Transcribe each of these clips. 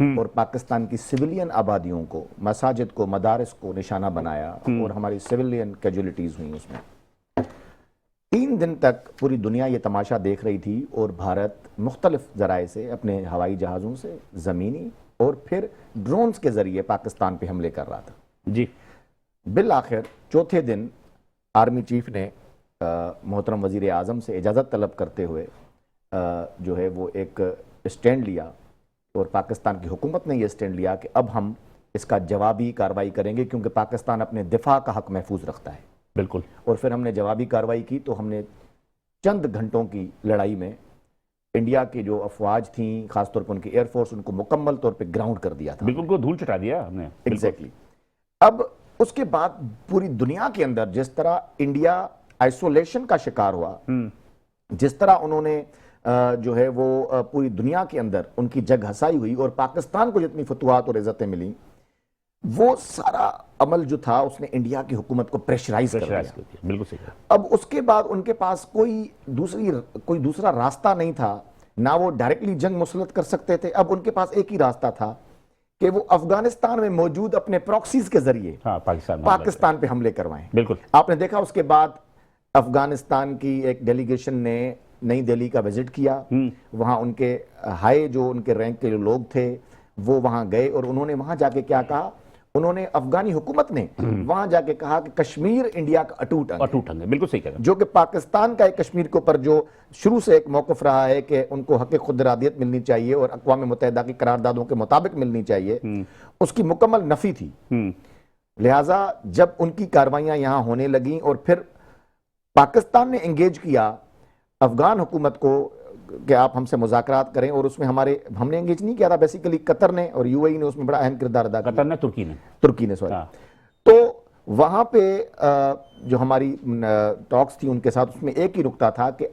اور پاکستان کی سویلین آبادیوں کو، مساجد کو، مدارس کو نشانہ بنایا اور ہماری سویلین کیجولیٹیز ہوئیں اس میں۔ 3 دن تک پوری دنیا یہ تماشا دیکھ رہی تھی اور بھارت مختلف ذرائع سے، اپنے ہوائی جہازوں سے، زمینی اور پھر ڈرونز کے ذریعے پاکستان پہ حملے کر رہا تھا۔ جی بالآخر چوتھے دن آرمی چیف نے محترم وزیر اعظم سے اجازت طلب کرتے ہوئے جو ہے وہ ایک اسٹینڈ لیا، اور پاکستان کی حکومت نے یہ اسٹینڈ لیا کہ اب ہم اس کا جوابی کارروائی کریں گے، کیونکہ پاکستان اپنے دفاع کا حق محفوظ رکھتا ہے۔ بالکل۔ اور پھر ہم نے جوابی کارروائی کی تو ہم نے چند گھنٹوں کی لڑائی میں انڈیا کی جو افواج تھیں، خاص طور پر ان کی ایئر فورس، ان کو مکمل طور پہ گراؤنڈ کر دیا تھا۔ بالکل کو دھول چٹا دیا ہم نے۔ ایگزیکٹلی۔ اب اس کے بعد پوری دنیا کے اندر جس طرح انڈیا آئسولیشن کا شکار ہوا، جس طرح انہوں نے جو ہے وہ پوری دنیا کے اندر ان کی جگ ہسائی ہوئی اور پاکستان کو جتنی فتوحات اور عزتیں ملیں، وہ سارا عمل جو تھا اس نے انڈیا کی حکومت کو پریشرائز کر دیا۔ بالکل صحیح۔ اب اس کے بعد ان کے پاس کوئی دوسرا راستہ نہیں تھا، نہ وہ ڈائریکٹلی جنگ مسلط کر سکتے تھے۔ اب ان کے پاس ایک ہی راستہ تھا کہ وہ افغانستان میں موجود اپنے پراکسیز کے ذریعے پاکستان پہ حملے کروائیں۔ بالکل۔ آپ نے دیکھا اس کے بعد افغانستان کی ایک ڈیلیگیشن نے نئی دہلی کا وزٹ کیا، وہاں ان کے ہائی جو ان کے رینک کے جو لوگ تھے وہ وہاں گئے، اور انہوں نے وہاں جا کے کیا کہا؟ انہوں نے افغانی حکومت نے وہاں جا کے کہا کہ کشمیر انڈیا کا اٹوٹ انگ ہے۔ بالکل صحیح کہا۔ جو کہ پاکستان کا ایک کشمیر کے اوپر جو شروع سے ایک موقف رہا ہے کہ ان کو حق خود ارادیت ملنی چاہیے اور اقوام متحدہ کی قراردادوں کے مطابق ملنی چاہیے، اس کی مکمل نفی تھی۔ لہٰذا جب ان کی کاروائیاں یہاں ہونے لگیں اور پھر پاکستان نے انگیج کیا افغان حکومت کو کہ آپ ہم سے مذاکرات کریں، اور اس میں ہم نے انگیج نہیں کیا تھا، بیسیکلی قطر نے اور یو اے ای نے اس میں بڑا اہم کردار ادا کیا۔ قطر نے، ترکی نے سوری۔ تو وہاں پہ جو ہماری ٹاکس تھی ان کے ساتھ، اس میں ایک ہی نکتہ تھا کہ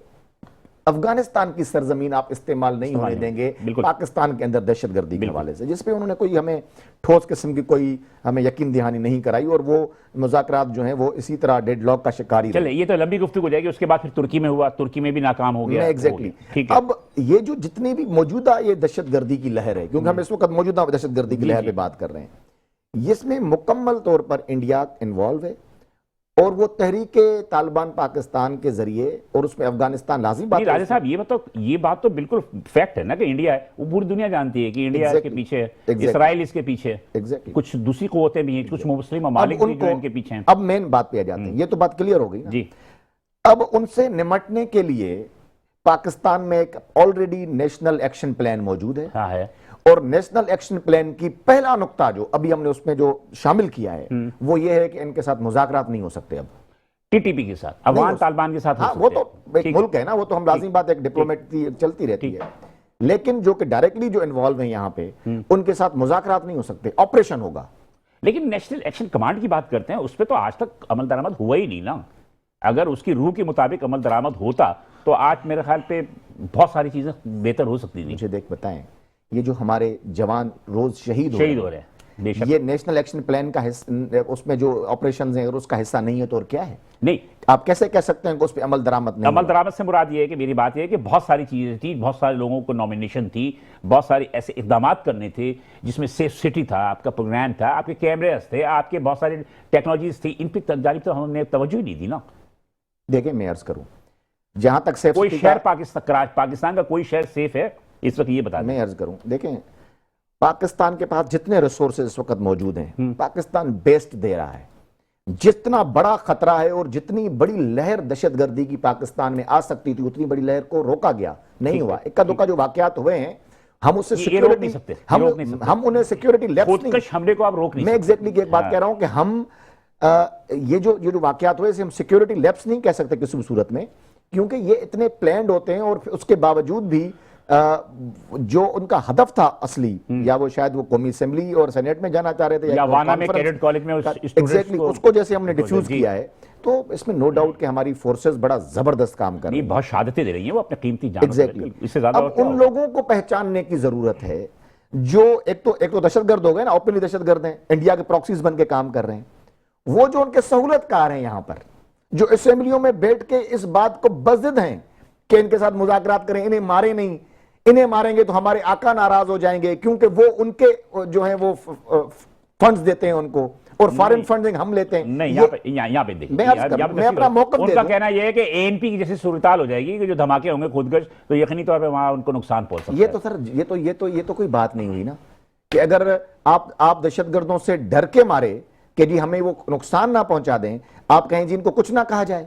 افغانستان کی سرزمین آپ استعمال نہیں ہونے دیں گے پاکستان کے اندر دہشت گردی کے حوالے سے، جس پہ انہوں نے کوئی ہمیں ٹھوس قسم کی کوئی ہمیں یقین دہانی نہیں کرائی، اور وہ مذاکرات جو ہیں وہ اسی طرح ڈیڈ لاک کا شکار ہی رہے۔ چلے یہ تو لمبی گفتگو ہو جائے گی، اس کے بعد پھر ترکی میں ہوا، ترکی میں بھی ناکام ہو گیا۔ ایگزیکٹلی۔ اب یہ جو جتنی بھی موجودہ یہ دہشت گردی کی لہر ہے، کیونکہ ہم اس وقت موجودہ دہشت گردی کی لہر پہ بات کر رہے ہیں، اس میں مکمل طور پر انڈیا انوالو ہے، اور وہ تحریک طالبان پاکستان کے ذریعے، اور اس میں افغانستان لازمی بات ہے۔ راجہ صاحب یہ بات تو بالکل فیکٹ ہے نا کہ انڈیا ہے، وہ پوری دنیا جانتی ہے کہ انڈیا اس کے پیچھے ہے، اسرائیل اس کے پیچھے ہے، کچھ دوسری قوتیں بھی ہیں، کچھ مسلم ممالک بھی جو ان کے پیچھے ہیں۔ اب مین بات پہ آ جاتے ہیں، یہ تو بات کلیئر ہو گئی نا۔ جی۔ اب ان سے نمٹنے کے لیے پاکستان میں ایک آلریڈی نیشنل ایکشن پلان موجود ہے، اور نیشنل ایکشن پلان کی پہلا نقطہ جو ابھی ہم نے اس میں جو شامل کیا ہے وہ یہ ہے کہ ان کے ساتھ مذاکرات نہیں ہو سکتے اب ٹی ٹی پی کے ساتھ، افغان طالبان کے ساتھ۔ ہاں وہ تو ایک ملک ہے نا، وہ تو ہم لازمی بات ایک ڈپلومیٹ کی چلتی رہتی ہے، لیکن جو کہ ڈائریکٹلی جو انوالو ہیں یہاں پہ ان کے ساتھ مذاکرات نہیں ہو سکتے، آپریشن ہوگا۔ لیکن نیشنل ایکشن کمانڈ کی بات کرتے ہیں، اس پہ تو آج تک عمل درآمد ہوا ہی نہیں نا۔ اگر اس کی روح کے مطابق عمل درآمد ہوتا تو آج میرے خیال پہ بہت ساری چیزیں بہتر ہو سکتی تھیں۔ مجھے دیکھ بتائیں، یہ جو ہمارے جوان روز شہید ہو رہے ہیں، یہ نیشنل ایکشن پلان کا حصہ، اس میں جو آپریشنز ہیں اگر اس کا حصہ نہیں ہے تو اور کیا ہے؟ نہیں، آپ کیسے کہہ سکتے ہیں کہ اس پہ عمل درآمد نہیں؟ عمل درآمد سے مراد یہ ہے کہ میری بات یہ ہے کہ بہت ساری چیزیں تھی، بہت سارے لوگوں کو نامینیشن تھی، بہت سارے ایسے اقدامات کرنے تھے جس میں سیف سٹی تھا، آپ کا پروگرام تھا، آپ کے کیمرز تھے، آپ کے بہت ساری ٹیکنالوجیز تھی، ان پہ جانب تو ہم نے توجہ ہی نہیں دی نا۔ دیکھیں میں عرض کروں، جہاں تک سیف کوئی شہر پاکستان کا کوئی شہر سیف ہے اس وقت؟ یہ بتا دیں۔ میں عرض کروں، دیکھیں پاکستان کے پاس جتنے ریسورسز اس وقت موجود ہیں، پاکستان بیسٹ دے رہا ہے۔ جتنا بڑا خطرہ ہے اور جتنی بڑی لہر دہشت گردی کی پاکستان میں آ سکتی تھی، اتنی بڑی لہر کو روکا گیا نہیں ہوا۔ اکا دکا جو واقعات ہوئے ہیں ہم اسے سیکیورٹی، ہم انہیں سیکیورٹی لیپس نہیں، خودکش حملے کو آپ روک نہیں میں ایگزیکٹلی ایک بات کہہ رہا ہوں کہ ہم یہ جو واقعات ہوئے اسے ہم سیکیورٹی لیپس نہیں کہہ سکتے کسی بھی صورت میں، کیونکہ یہ اتنے پلانڈ ہوتے ہیں، اور اس کے باوجود بھی جو ان کا ہدف تھا اصلی، یا وہ شاید وہ قومی اسمبلی اور سینیٹ میں جانا چاہ رہے تھے، یا وانا میں کیڈٹ کالج میں ایگزیکٹلی اس کو جیسے ہم نے ڈیفیوز کیا ہے، تو اس میں نو ڈاؤٹ کہ ہماری فورسز بڑا زبردست کام کر رہی ہیں، بہت شہادتیں دے رہی ہیں وہ اپنے قیمتی جانوں ایگزیکٹلی۔ اس سے زیادہ اب ان لوگوں کو پہچاننے کی ضرورت ہے جو ایک تو دہشت گرد ہو گئے نا، اوپنلی دہشت گرد ہیں، انڈیا کے پراکسیز بن کے کام کر رہے ہیں، وہ جو ان کے سہولت کار ہیں یہاں پر، جو اسمبلیوں میں بیٹھ کے اس بات کو بزد ہیں کہ ان کے ساتھ مذاکرات کریں، انہیں مارے نہیں، انہیں ماریں گے تو ہمارے آقا ناراض ہو جائیں گے کیونکہ وہ ان کے جو ہیں وہ فنڈز دیتے ہیں ان کو اور فارن فنڈنگ ہم لیتے ہیں. نہیں یہاں پہ دیکھیں میں اپنا موقف ان دے کا دوں. کہنا یہ ہے کہ اے این پی کی جیسی صورتحال ہو جائے گی کہ جو دھماکے ہوں گے خودکش تو یقینی طور پہ وہاں ان کو نقصان پہنچ سکتا ہے. یہ تو سر یہ تو کوئی بات نہیں ہوئی نا کہ اگر آپ دہشت گردوں سے ڈر کے مارے کہ جی ہمیں وہ نقصان نہ پہنچا دیں, آپ کہیں جی ان کو کچھ نہ کہا جائے,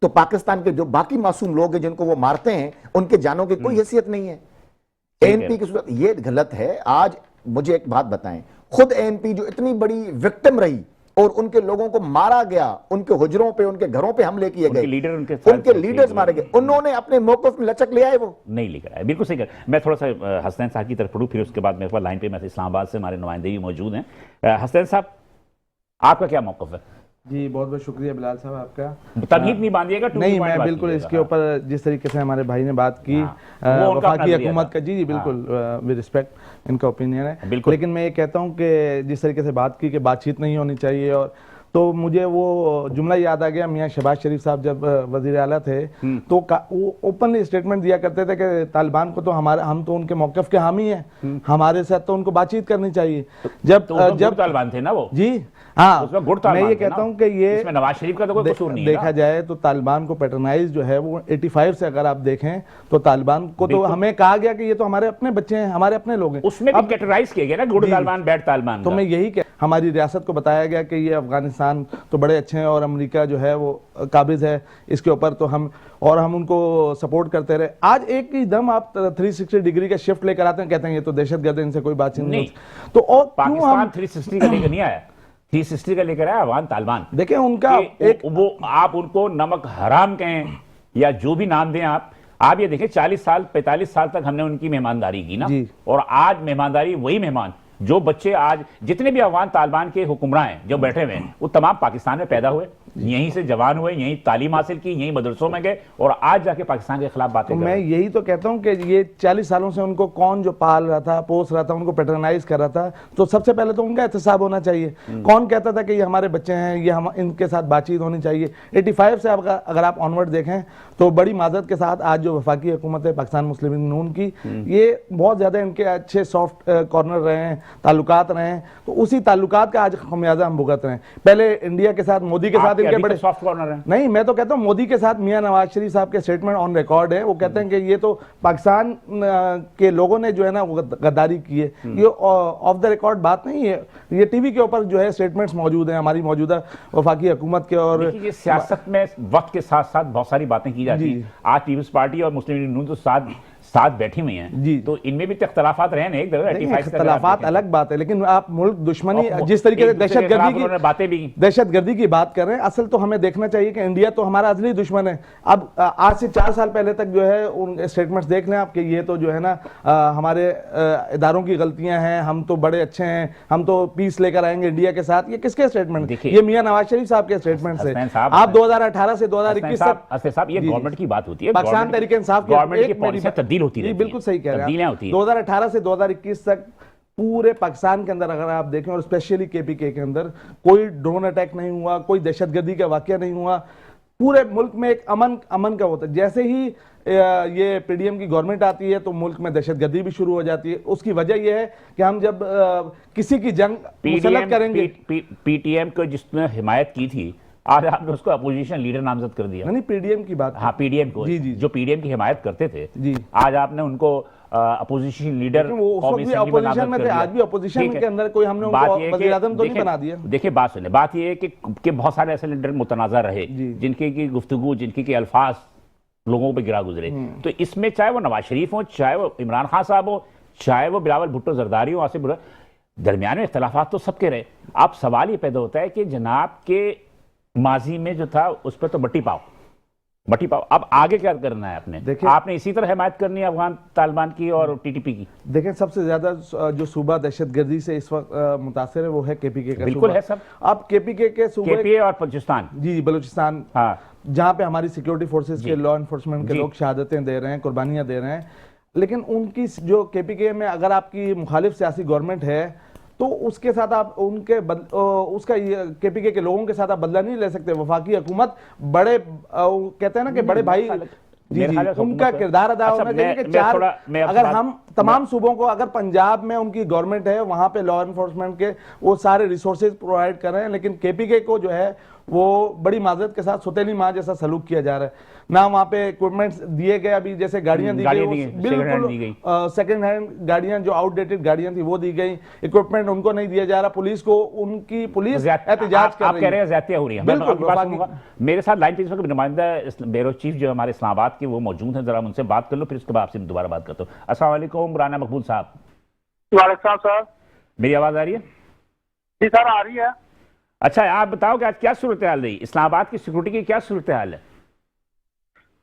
تو پاکستان کے جو باقی معصوم لوگ ہیں جن کو وہ مارتے ہیں ان کے جانوں کی کوئی حیثیت نہیں ہے. اے این پی کی صورت یہ غلط ہے. آج مجھے ایک بات بتائیں, خود اے این پی جو اتنی بڑی وکٹم رہی اور ان کے لوگوں کو مارا گیا, ان کے حجروں پہ ان کے گھروں پہ حملے کیے گئے, ان کے لیڈرز مارے گئے, انہوں نے اپنے موقف میں لچک لے آئے, وہ نہیں لکھ رہا ہے. بالکل صحیح. میں تھوڑا سا حسنین صاحب کی طرف پڑھوں, پھر اس کے بعد میرے پاس لائن پہ میں اسلام آباد سے ہمارے نمائندے بھی موجود ہیں. حسنین صاحب آپ کا کیا موقف ہے؟ جی بہت بہت شکریہ بلال صاحب آپ کا. تمہید نہیں باندھیے گا. نہیں میں بالکل اس کے اوپر جس طریقے سے ہمارے بھائی نے بات کی وفاقی حکومت کا, جی بالکل ود رسپیکٹ ان کا اوپینین ہے, لیکن میں یہ کہتا ہوں کہ جس طریقے سے بات کی کہ بات چیت نہیں ہونی چاہیے, اور تو مجھے وہ جملہ یاد آ گیا, میاں شہباز شریف صاحب جب وزیر اعلیٰ تھے تو وہ اوپنلی اسٹیٹمنٹ دیا کرتے تھے کہ طالبان کو تو ہم تو ان کے موقف کے حامی ہیں, ہمارے ساتھ تو ان کو بات چیت کرنی چاہیے. جب طالبان تھے نا وہ, جی ہاں, میں یہ کہتا ہوں کہ یہ نواز شریف کا تو کوئی قصور نہیں ہے. دیکھا جائے تو طالبان کو پیٹرنائز جو ہے وہ 85 سے اگر آپ دیکھیں تو طالبان کو تو ہمیں کہا گیا کہ یہ تو ہمارے اپنے بچے ہیں, ہمارے اپنے لوگ ہیں, اس میں بھی کیٹرائز کیا گیا نا گڈ طالبان بیڈ طالبان. تو میں یہی کہ ہماری ریاست کو بتایا گیا کہ یہ افغانستان تو بڑے اچھے ہیں اور امریکہ جو ہے وہ قابض ہے اس کے اوپر, تو ہم ان کو سپورٹ کرتے رہے. آج ایک ہی دم آپ 360 ڈگری کا شفٹ لے کر آتے ہیں, کہتے ہیں یہ تو دہشت گرد ہے, ان سے کوئی بات نہیں. تو اور پاکستان 360 کا لے کر نہیں آیا, 360 کا لے کر آیا افغان طالبان. دیکھیں ان کا وہ آپ ان کو نمک حرام کہیں یا جو بھی نام دیں آپ یہ دیکھیں 40 سال 45 سال تک ہم نے ان کی مہمانداری کی نا, اور آج مہمانداری وہی مہمان جو بچے آج جتنے بھی افغان طالبان کے حکمراں ہیں جو بیٹھے ہوئے ہیں وہ تمام پاکستان میں پیدا ہوئے, یہیں سے جوان ہوئے, یہیں تعلیم حاصل کی, یہیں مدرسوں میں گئے, اور آج جا کے پاکستان کے خلاف باتیں کر رہے ہیں. میں یہی تو کہتا ہوں کہ یہ 40 سالوں سے ان کو کون جو پال رہا تھا, پوس رہا تھا, ان کو پیٹرنائز کر رہا تھا, تو سب سے پہلے تو ان کا احتساب ہونا چاہیے. کون کہتا تھا کہ یہ ہمارے بچے ہیں, یہ ان کے ساتھ بات چیت ہونی چاہیے. 85 سے اگر آپ آنورڈ دیکھیں تو بڑی معذرت کے ساتھ آج جو وفاقی حکومت ہے پاکستان مسلم لیگ نون کی, یہ بہت زیادہ ان کے اچھے سافٹ کارنر رہے ہیں, تعلقات رہے ہیں, تو اسی تعلقات کا آج خمیازہ ہم بھگت رہے ہیں. پہلے انڈیا کے ساتھ مودی کے ساتھ ان کے بڑے سافٹ کارنر ہیں. نہیں, میں تو کہتا ہوں مودی کے ساتھ میاں نواز شریف صاحب کے سٹیٹمنٹ آن ریکارڈ ہے, وہ کہتے ہیں کہ یہ تو پاکستان کے لوگوں نے جو ہے نا غداری کی ہے. یہ آف دا ریکارڈ بات نہیں ہے, یہ ٹی وی کے اوپر جو ہے سٹیٹمنٹس موجود ہیں ہماری موجودہ وفاقی حکومت کے. اور یہ سیاست میں وقت کے ساتھ ساتھ بہت ساری باتیں کی جاتی ہیں. آج پیپلز پارٹی اور مسلم لیگ نون تو ساتھ بیٹھی ہوئی ہیں, تو ان میں بھی اختلافات رہے ہیں. ایک اختلافات الگ بات ہے, لیکن آپ ملک دشمنی جس طریقے سے دہشت گردی کی بات کر رہے ہیں, اصل تو ہمیں دیکھنا چاہیے کہ انڈیا تو ہمارا ازلی دشمن ہے. اب آج سے 4 سال پہلے تک جو ہے ان اسٹیٹمنٹس دیکھ لیں آپ کہ یہ تو جو ہے نا ہمارے اداروں کی غلطیاں ہیں, ہم تو بڑے اچھے ہیں, ہم تو پیس لے کر آئیں گے انڈیا کے ساتھ. یہ کس کے اسٹیٹمنٹ؟ یہ میاں نواز شریف صاحب کے اسٹیٹمنٹ سے. آپ 2018 سے 2021 تک یہ گورنمنٹ کی بات ہوتی ہے, پاکستان تحریک انصاف گورنمنٹ کی پالیسی تبدیل ہوتی ہے. بالکل صحیح کہہ رہے ہیں. 2018 سے 2021 تک پورے پاکستان کے اندر اگر آپ دیکھیں, اور اسپیشلی کے پی کے اندر کوئی ڈرون اٹیک نہیں ہوا, کوئی دہشت گردی کا واقعہ نہیں ہوا. پورے ملک میں ایک امن کا ہوتا ہے. جیسے ہی یہ پی ڈی ایم کی گورنمنٹ آتی ہے تو ملک میں دہشت گردی بھی شروع ہو جاتی ہے. اس کی وجہ یہ ہے کہ ہم جب کسی کی جنگ مسلط کریں گے. پی ٹی ایم کو جس نے حمایت کی تھی, آج آپ نے اس کو اپوزیشن لیڈر نامزد کر دیا. نہیں, پی ڈی ایم کی بات. ہاں, پی ڈی ایم کو, جو پی ڈی ایم کی حمایت کرتے تھے, آج آپ نے ان کو اپوزیشن لیڈر اپوزیشن میں تھے, آج بھی اپوزیشن کے اندر کوئی ہم نے ان کو وزیر اعظم تو نہیں بنا دیا. دیکھیں بات سنیں, بات یہ ہے کہ بہت سارے ایسے لیڈر متنازع رہے جن کی گفتگو, جن کے الفاظ لوگوں پہ گرا گزرے. تو اس میں چاہے وہ نواز شریف ہوں, چاہے وہ عمران خان صاحب ہوں, چاہے وہ بلاول بھٹو زرداری ہوں, آصف درمیان میں اختلافات تو سب کے رہے. اب سوال یہ پیدا ہوتا ہے کہ جناب کے ماضی میں جو تھا اس پہ تو بٹی پاؤ, اب آگے کیا کرنا ہے آپ نے اسی طرح حمایت کرنی ہے افغان طالبان کی اور ٹی ٹی پی کی. دیکھیں سب سے زیادہ جو صوبہ دہشت گردی سے اس وقت متاثر ہے وہ ہے کے پی کے کا. بالکل ہے سب. اب کے پی کے صوبے, کے پی اور بلوچستان, جی بلوچستان, جہاں پہ ہماری سیکیورٹی فورسز کے لا انفورسمنٹ کے لوگ شہادتیں دے رہے ہیں, قربانیاں دے رہے ہیں. لیکن ان کی جو کے پی کے میں اگر آپ کی مخالف سیاسی گورنمنٹ ہے تو اس کے ساتھ آپ اس کا کے پی کے لوگوں کے ساتھ آپ بدلہ نہیں لے سکتے. وفاقی حکومت بڑے کہتے ہیں نا کہ بڑے بھائی جی میرے جی خیال ہے ان کا حکومت- کردار ادا اچھا، ہونا چاہیے کہ میں تھوڑا- میں آپ سے اگر بات- ہم تمام صوبوں کو، اگر پنجاب میں ان کی گورنمنٹ ہے وہاں پہ لا انفورسمنٹ کے وہ سارے ریسورسز پرووائڈ کر رہے ہیں، لیکن کے پی کے کو جو ہے وہ بڑی معذرت کے ساتھ ستیلی ماں جیسا سلوک کیا جا رہا ہے، نہ وہاں پہ اکوپمنٹس دیے گئے، ابھی جیسے گاڑیاں دی گاڑیاں گئی دی گئی، بالکل second hand دی گئی۔ سیکنڈ ہینڈ گاڑیاں جو آؤٹ ڈیٹڈ گاڑیاں تھیں وہ دی گئی، اکوپمنٹ ان کو نہیں دیا جا رہا، پولیس کو ان کی پولیس احتجاج کر آپ رہی کہہ رہے ہے۔ ہیں زیادتیاں ہو رہی ہیں، میں بالکل، آپ کی بات وفاقی- سنوں گا۔ میرے ساتھ لائن پہ اس وقت نمائندہ بیورو چیف جو ہمارے اسلام آباد کے وہ موجود ہیں، ذرا ان سے بات کر لو، پھر اس کے بعد آپ سے دوبارہ بات کرتا ہوں۔ السلام علیکم رانا مقبول صاحب، وعلیکم السلام سر۔ میری آواز آ رہی ہے؟ جی سر آ رہی ہے۔ اچھا آپ بتاؤ کہ آج کیا صورتحال رہی اسلام آباد کی سیکورٹی کی، کیا صورتحال ہے؟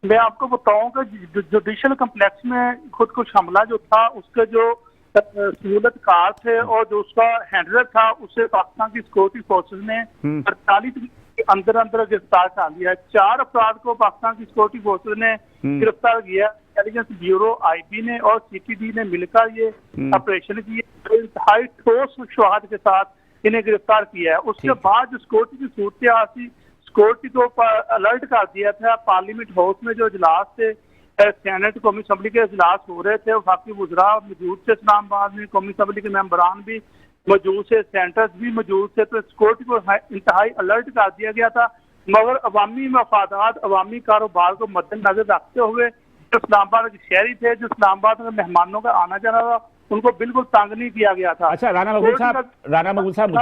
میں آپ کو بتاؤں کہ جوڈیشل کمپلیکس میں خود کش حملہ جو تھا اس کے جو سہولت کار تھے اور جو اس کا ہینڈلر تھا اسے پاکستان کی سیکورٹی فورسز نے 48 کے اندر گرفتار کر لیا ہے۔ 4 افراد کو پاکستان کی سیکورٹی فورسز نے گرفتار کیا، انٹیلیجنس بیورو آئی بی نے اور سی ٹی ڈی نے مل کر یہ آپریشن کی، انتہائی ٹھوس شواہد کے ساتھ انہیں گرفتار کیا ہے۔ اس کے بعد جو سیکورٹی کی صورتحال تھی، سیکورٹی کو الرٹ کر دیا تھا۔ پارلیمنٹ ہاؤس میں جو اجلاس تھے، سینٹ قومی اسمبلی کے اجلاس ہو رہے تھے، وفاقی وزراء موجود تھے اسلام آباد میں، قومی اسمبلی کے ممبران بھی موجود تھے، سینٹرز بھی موجود تھے، تو سیکورٹی کو انتہائی الرٹ کر دیا گیا تھا، مگر عوامی مفادات، عوامی کاروبار کو مد نظر رکھتے ہوئے جو اسلام آباد کے شہری تھے، جو اسلام آباد میں مہمانوں کا آنا جانا تھا، ان کو بالکل تنگ نہیں کیا گیا تھا۔ اچھا رانا مقبول صاحب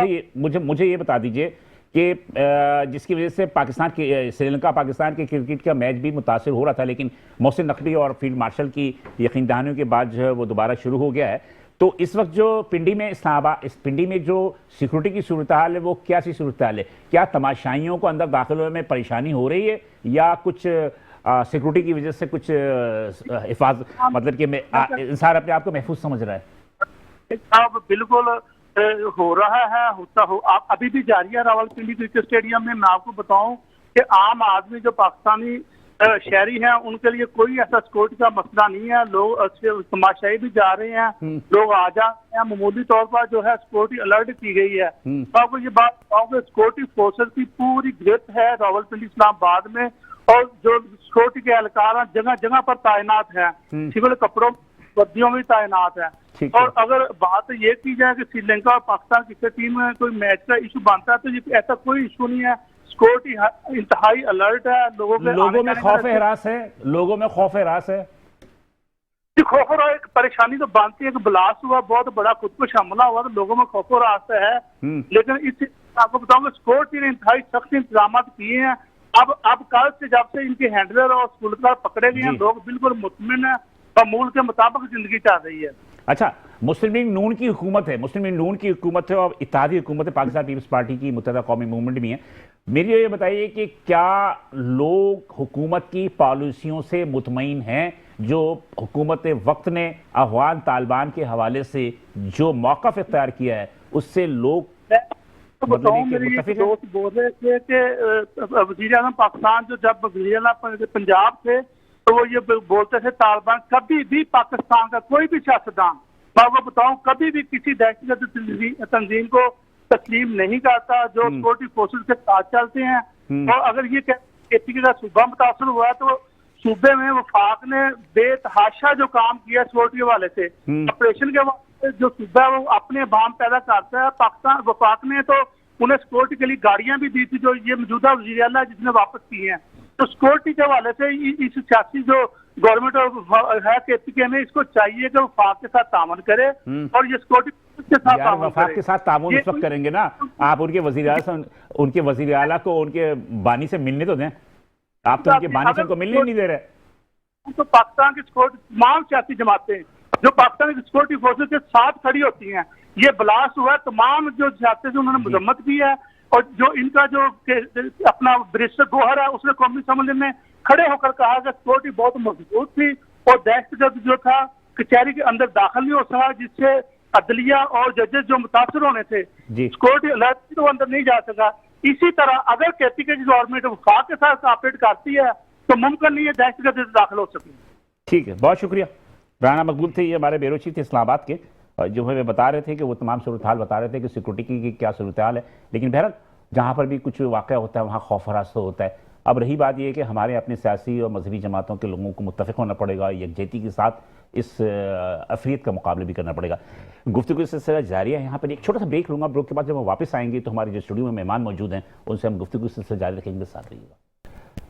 مجھے یہ بتا دیجئے کہ جس کی وجہ سے پاکستان کی سری لنکا پاکستان کے کرکٹ کا میچ بھی متاثر ہو رہا تھا، لیکن محسن نقوی اور فیلڈ مارشل کی یقین دہانیوں کے بعد جو ہے وہ دوبارہ شروع ہو گیا ہے، تو اس وقت جو پنڈی میں اس پنڈی میں جو سیکورٹی کی صورتحال ہے وہ کیا سی صورتحال ہے؟ کیا تماشائیوں کو اندر داخل ہونے میں پریشانی ہو رہی ہے یا کچھ سیکورٹی کی وجہ سے کچھ حفاظت، مطلب کہ انسان اپنے آپ کو محفوظ سمجھ رہا ہے؟ اب بالکل ہو رہا ہے، ہوتا ہو ابھی بھی جاری ہے راولپنڈی کرکٹ اسٹیڈیم میں۔ میں آپ کو بتاؤں کہ عام آدمی جو پاکستانی شہری ہیں ان کے لیے کوئی ایسا سیکورٹی کا مسئلہ نہیں ہے، لوگ تماشائی بھی جا رہے ہیں، لوگ آ جا رہے ہیں، معمولی طور پر جو ہے سیکورٹی الرٹ کی گئی ہے۔ میں آپ کو یہ بات بتاؤں کہ سیکورٹی فورسز کی پوری گرفت ہے راولپنڈی اسلام آباد میں، اور جو سیکورٹی کے اہلکار ہیں جگہ جگہ پر تعینات ہیں، سول کپڑوں وردیوں میں تعینات ہیں۔ اور اگر بات یہ کی جائے کہ سری لنکا اور پاکستان کرکٹ ٹیم میں کوئی میچ کا ایشو بنتا ہے تو یہ ایسا کوئی ایشو نہیں ہے، سیکورٹی انتہائی الرٹ ہے، لوگوں میں خوف ہراس ہے، لوگوں میں خوف ہراس ہے۔ خوف اور ایک پریشانی تو بنتی ہے کہ بلاسٹ ہوا، بہت بڑا خودکش حملہ ہوا، تو لوگوں میں خوف اور ہراس ہے، لیکن اس آپ کو بتاؤں گا سیکورٹی نے انتہائی سخت انتظامات کیے ہیں۔ اب کل سے جب سے ان کے ہینڈلر اور سکولدار پکڑے گئے ہیں، لوگ بالکل مطمئن ہیں، معمول کے مطابق زندگی چل رہی ہے۔ اچھا، مسلم لیگ نون کی حکومت ہے، مسلم لیگ نون کی حکومت ہے اور اتحادی حکومت ہے، پاکستان پیپلز پارٹی کی متحدہ قومی موومنٹ بھی ہے۔ میری یہ بتائیے کہ کیا لوگ حکومت کی پالیسیوں سے مطمئن ہیں؟ جو حکومت وقت نے افغان طالبان کے حوالے سے جو موقف اختیار کیا ہے اس سے لوگ میری دوست بول رہے تھے کہ وزیر اعظم پاکستان جب وزیر اعظم پنجاب تھے تو وہ یہ بولتے تھے طالبان کبھی بھی پاکستان کا کوئی بھی سیاستدان، میں آپ کو بتاؤں، کبھی بھی کسی دہشت گرد تنظیم کو تسلیم نہیں کرتا، جو سیکورٹی فورسز کے ساتھ چلتے ہیں۔ اور اگر یہ کے پی کے کا صوبہ متاثر ہوا ہے تو صوبے میں وفاق نے بے تحاشا جو کام کیا سیکورٹی کے حوالے سے، آپریشن کے حوالے سے جو صوبہ ہے وہ اپنے بام پیدا کرتا ہے۔ پاکستان وفاق نے تو انہیں سیکورٹی کے لیے گاڑیاں بھی دی تھی جو یہ موجودہ وزیر اعلیٰ جس نے واپس کی ہیں، تو سیکورٹی کے حوالے سے اس سیاسی جو گورنمنٹ ہے کے پی کے میں اس کو چاہیے کہ وفاق کے ساتھ تعاون کرے اور یہ سیکورٹی کے ساتھ تعاون کرے۔ وفاق کے ساتھ تعاون اس وقت کریں گے نا، آپ ان کے وزیر اعلیٰ کو ان کے بانی سے ملنے تو دیں، آپ تو ان کے بانی سے ان کو ملنے نہیں دے رہے۔ تو پاکستان کی سیکورٹی تمام سیاسی جماعتیں جو پاکستان کی سیکورٹی فورسز کے ساتھ کھڑی ہوتی ہیں، یہ بلاسٹ ہوا ہے، تمام جو سیاسی سے انہوں نے مذمت کی ہے، اور جو ان کا جو اپنا بیرسٹر گوہر ہے اس نے قومی اسمبلی میں کھڑے ہو کر کہا کہ سیکورٹی بہت مضبوط تھی اور دہشت گرد جو تھا کچہری کے اندر داخل نہیں ہو سکا، جس سے عدلیہ اور ججز جو متاثر ہونے تھے سیکورٹی الرٹ تو اندر نہیں جا سکا۔ اسی طرح اگر کے پی کے کی گورنمنٹ وفاق کے ساتھ آپریٹ کرتی ہے تو ممکن نہیں ہے دہشت گرد داخل ہو سکے۔ ٹھیک ہے، بہت شکریہ۔ رانا مقبول تھے، یہ ہمارے بیورو چیف تھے اسلام آباد کے، جو ہمیں بتا رہے تھے کہ وہ تمام صورتحال بتا رہے تھے کہ سیکورٹی کی کیا صورتحال ہے، لیکن بہرحال جہاں پر بھی کچھ واقعہ ہوتا ہے وہاں خوف ہراس ہوتا ہے۔ اب رہی بات یہ کہ ہمارے اپنے سیاسی اور مذہبی جماعتوں کے لوگوں کو متفق ہونا پڑے گا, یکجہتی کے ساتھ اس افریت کا مقابلہ بھی کرنا پڑے گا. گفتگو سلسلہ جاری ہے. یہاں پر ایک چھوٹا سا بریک لوں گا. بریک کے بعد جب ہم واپس آئیں گے تو ہمارے جو اسٹوڈیو میں مہمان موجود ہیں ان سے ہم گفتگو سلسلہ جاری رکھیں گے. ساتھ رہیے گا.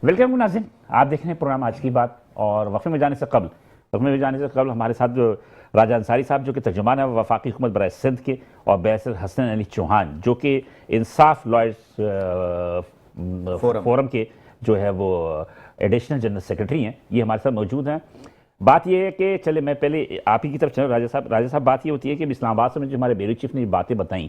ویلکم ناظرین, آپ دیکھ رہے ہیں پروگرام آج کی بات. اور وقفے میں جانے سے قبل ہمارے ساتھ جو راجہ انصاری صاحب جو کہ ترجمان ہے وفاقی حکومت برائے سندھ کے, اور بیرسٹر حسن علی چوہان جو کہ انصاف لائرز فورم کے جو ہے وہ ایڈیشنل جنرل سیکرٹری ہیں, یہ ہمارے ساتھ موجود ہیں. بات یہ ہے کہ چلے میں پہلے آپ ہی کی طرف چلوں. راجہ صاحب بات یہ ہوتی ہے کہ اسلام آباد سے جو ہمارے بیورو چیف نے باتیں بتائیں,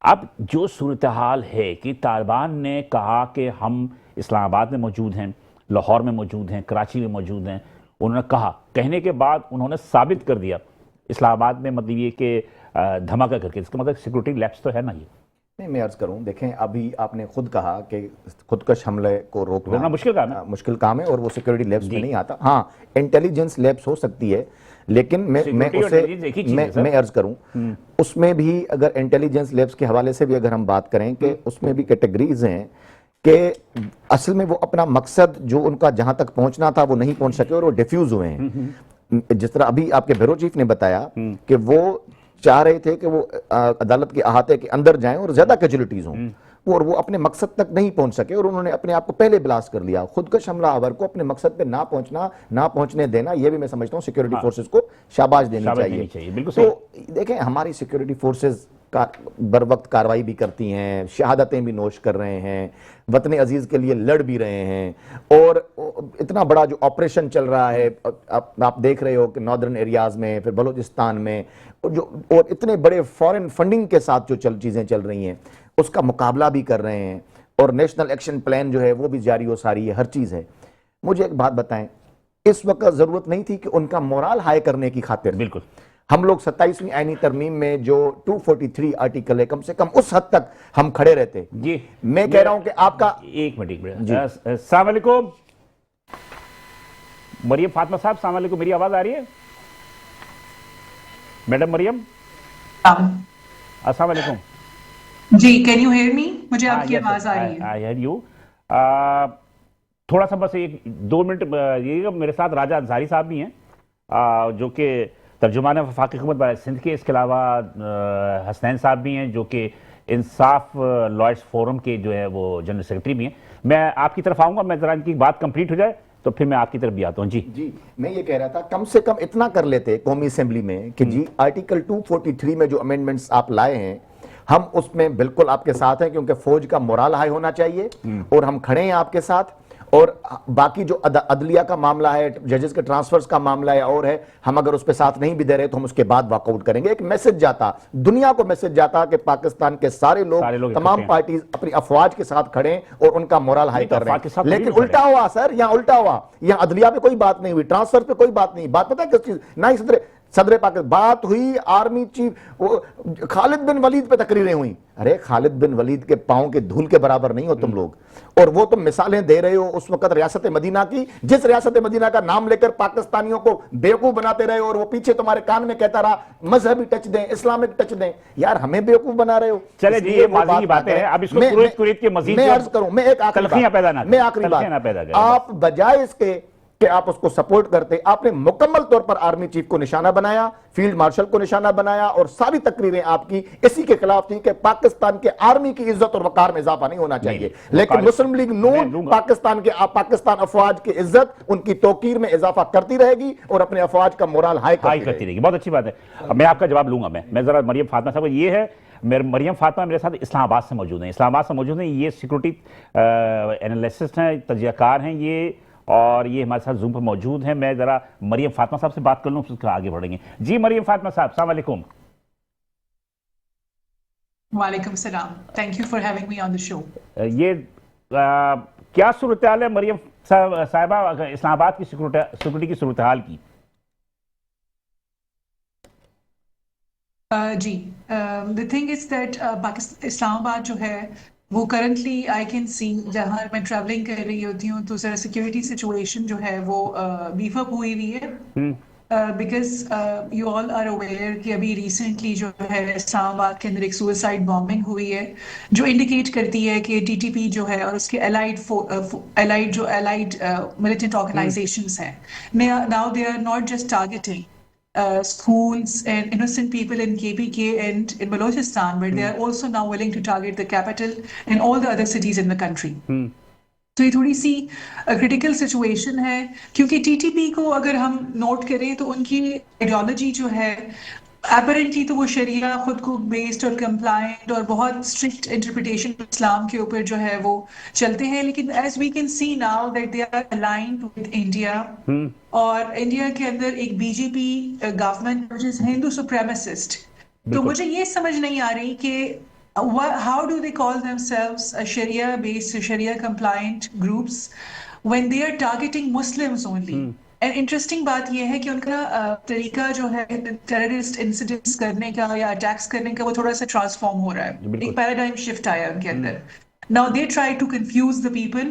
اب جو صورتحال ہے کہ طالبان نے کہا کہ ہم اسلام آباد میں موجود ہیں, لاہور میں موجود ہیں, کراچی میں موجود ہیں, انہوں نے کہنے کے بعد انہوں نے ثابت کر دیا اسلام آباد میں, مطلب یہ کہ دھماکہ کر کے, اس کا مطلب سیکورٹی لیپس تو ہے نا. یہ نہیں, میں عرض کروں, دیکھیں ابھی آپ نے خود کہا کہ خودکش حملے کو روکنا مشکل کام ہے اور وہ سیکورٹی لیپس میں نہیں آتا. ہاں, انٹیلیجنس لیپس ہو سکتی ہے, لیکن میں عرض کروں اس میں بھی اگر انٹیلیجنس لیپس کے حوالے سے بھی اگر ہم بات کریں کہ اس میں بھی کیٹیگریز ہیں کہ اصل میں وہ اپنا مقصد جو ان کا جہاں تک پہنچنا تھا وہ نہیں پہنچ سکے اور وہ ڈیفیوز ہوئے ہیں. جس طرح ابھی آپ کے بیورو چیف نے بتایا کہ وہ چاہ رہے تھے کہ وہ عدالت کے احاطے کے اندر جائیں اور زیادہ کیجولیٹیز ہوں, اور وہ اپنے مقصد تک نہیں پہنچ سکے اور انہوں نے اپنے آپ کو پہلے بلاسٹ کر لیا. خودکش حملہ آور کو اپنے مقصد پہ نہ پہنچنے دینا, یہ بھی میں سمجھتا ہوں سیکورٹی فورسز کو شاباش دینی چاہیے. تو دیکھیں ہماری سیکورٹی فورسز بر وقت کاروائی بھی کرتی ہیں, شہادتیں بھی نوش کر رہے ہیں, وطن عزیز کے لیے لڑ بھی رہے ہیں, اور اتنا بڑا جو آپریشن چل رہا ہے آپ دیکھ رہے ہو کہ ناردرن ایریاز میں, پھر بلوچستان میں, اور اتنے بڑے فورن فنڈنگ کے ساتھ جو چیزیں چل رہی ہیں اس کا مقابلہ بھی کر رہے ہیں, اور نیشنل ایکشن پلان جو ہے وہ بھی جاری و ساری ہے, ہر چیز ہے. مجھے ایک بات بتائیں, اس وقت ضرورت نہیں تھی کہ ان کا مورال ہائی کرنے کی خاطر بالکل ہم لوگ 27ویں آئینی ترمیم میں جو 243 آرٹیکل ہے کم سے کم اس حد تک ہم کھڑے رہتے. جی میں کہہ رہا ہوں کہ آپ کا ایک منٹ. السلام علیکم مریم فاطمہ صاحب, السلام علیکم, میری آواز آ رہی ہے میڈم مریم؟ السلام علیکم. جی, کین یو ہیئر می؟ مجھے آپ کی آواز آ رہی ہے. آئی ہیئر یو. تھوڑا سا بس 2 منٹ یہ, میرے ساتھ راجہ انصاری صاحب بھی ہیں جو کہ ترجمان وفاقی حکومت برائے سندھ کے, اس کے علاوہ حسنین صاحب بھی ہیں جو کہ انصاف لائرز فورم کے جو ہے وہ جنرل سیکرٹری بھی ہیں. میں آپ کی طرف آؤں گا, میں ذرا ان کی بات کمپلیٹ ہو جائے تو پھر میں آپ کی طرف بھی آتا ہوں. جی میں یہ کہہ رہا تھا کم سے کم اتنا کر لیتے قومی اسمبلی میں کہ جی آرٹیکل 243 میں جو امینڈمنٹس آپ لائے ہیں ہم اس میں بالکل آپ کے ساتھ ہیں, کیونکہ فوج کا مورال ہائی ہونا چاہیے اور ہم کھڑے ہیں آپ کے ساتھ. اور باقی جو عدلیہ کا معاملہ ہے, ججز کے ٹرانسفرز کا معاملہ ہے, اور ہے, ہم اگر اس پہ ساتھ نہیں بھی دے رہے تو ہم اس کے بعد واک آؤٹ کریں گے. ایک میسج جاتا, دنیا کو میسج جاتا کہ پاکستان کے سارے لوگ تمام پارٹیز اپنی افواج کے ساتھ کھڑے اور ان کا مورال ہائی کر رہے ہیں. لیکن الٹا ہوا سر, یہاں الٹا ہوا, یہاں عدلیہ پہ کوئی بات نہیں ہوئی, ٹرانسفر پہ کوئی بات نہیں. بات پتہ ہے کس چیز, نہ ہی صدر پاکستان بات ہوئی, آرمی چیف خالد بن ولید پہ تقریریں ہوئیں. ارے خالد بن ولید کے پاؤں کے دھول کے برابر نہیں ہو تم لوگ, اور وہ تم مثالیں دے رہے ہو اس وقت ریاست مدینہ کی, جس ریاست مدینہ کا نام لے کر پاکستانیوں کو بیوقوف بناتے رہے, اور وہ پیچھے تمہارے کان میں کہتا رہا مذہبی ٹچ دیں, اسلامک ٹچ دیں. یار ہمیں بیوقوف بنا رہے ہو. چلے جی, یہ ماضی کی باتیں ہیں, اب اس کو قریت کے مزید میں عرض کروں, میں ایک آخری بات, آپ بجائے اس کے کہ آپ اس کو سپورٹ کرتے, آپ نے مکمل طور پر آرمی چیف کو نشانہ بنایا, فیلڈ مارشل کو نشانہ بنایا, اور ساری تقریریں آپ کی اسی کے خلاف تھی کہ پاکستان کے آرمی کی عزت اور وقار میں اضافہ نہیں ہونا چاہیے. لیکن مسلم لیگ نون پاکستان افواج کی عزت, ان کی توقیر میں اضافہ کرتی رہے گی اور اپنے افواج کا مورال ہائی کرتی رہے گی. بہت اچھی بات ہے, میں آپ کا جواب لوں گا. میں ذرا مریم فاطمہ صاحب, یہ ہے مریم فاطمہ میرے ساتھ اسلام آباد سے موجود ہیں. اسلام آباد سے موجود ہیں, یہ سیکورٹی اینالسسٹ ہیں, تجزیہ کار ہیں یہ, اور یہ ہمارے ساتھ زوم پر موجود ہیں. میں ذرا مریم فاطمہ صاحب سے بات کر لوں, پھر آگے بڑھیں گے. جی مریم فاطمہ صاحب, السلام علیکم. وعلیکم السلام, thank you for having me on the show. یہ کیا صورتحال ہے مریم صاحبہ اسلام آباد کی سیکورٹی کی صورتحال کی؟ جی, the thing is that اسلام آباد جو ہے وہ کرنٹلی آئی کین سی, جہاں میں ٹریولنگ کر رہی ہوتی ہوں تو ذرا سیکورٹی سچویشن جو ہے وہ بیف اپ ہوئی ہے. because you all are aware کہ ابھی recently جو ہے اسلام آباد کے اندر ایک suicide bombing ہوئی ہے جو indicate کرتی ہے کہ TTP جو ہے اور اس کے allied militant organizations ہیں now they are not just targeting schools and innocent people in KPK and in Balochistan, but they are also now willing to target the capital and all the other cities in the country. تو یہ تھوڑی سی critical situation ہے کیونکہ T T P کو اگر ہم note کریں تو ان کی آئیڈیالوجی جو ہے اپیرنٹلی تو وہ شریعہ خود کو بیسڈ اور کمپلائنٹ اور بہت اسٹرکٹ انٹرپریٹیشن اسلام کے اوپر جو ہے وہ چلتے ہیں لیکن as we can see now that they are aligned with India اور انڈیا کے اندر ایک B J P government which از ہندو سپریمیسسٹ تو مجھے یہ سمجھ نہیں آ رہی کہ how do they call themselves a Sharia based Sharia compliant groups when they are targeting Muslims only and interesting بات یہ ہے کہ ان کا طریقہ جو ہے ٹیررسٹ انسیڈنٹس کرنے کا یا اٹیکس کرنے کا وہ تھوڑا سا ٹرانسفارم ہو رہا ہے ایک پیراڈائم شفٹ آیا ان کے اندر now they try to confuse the people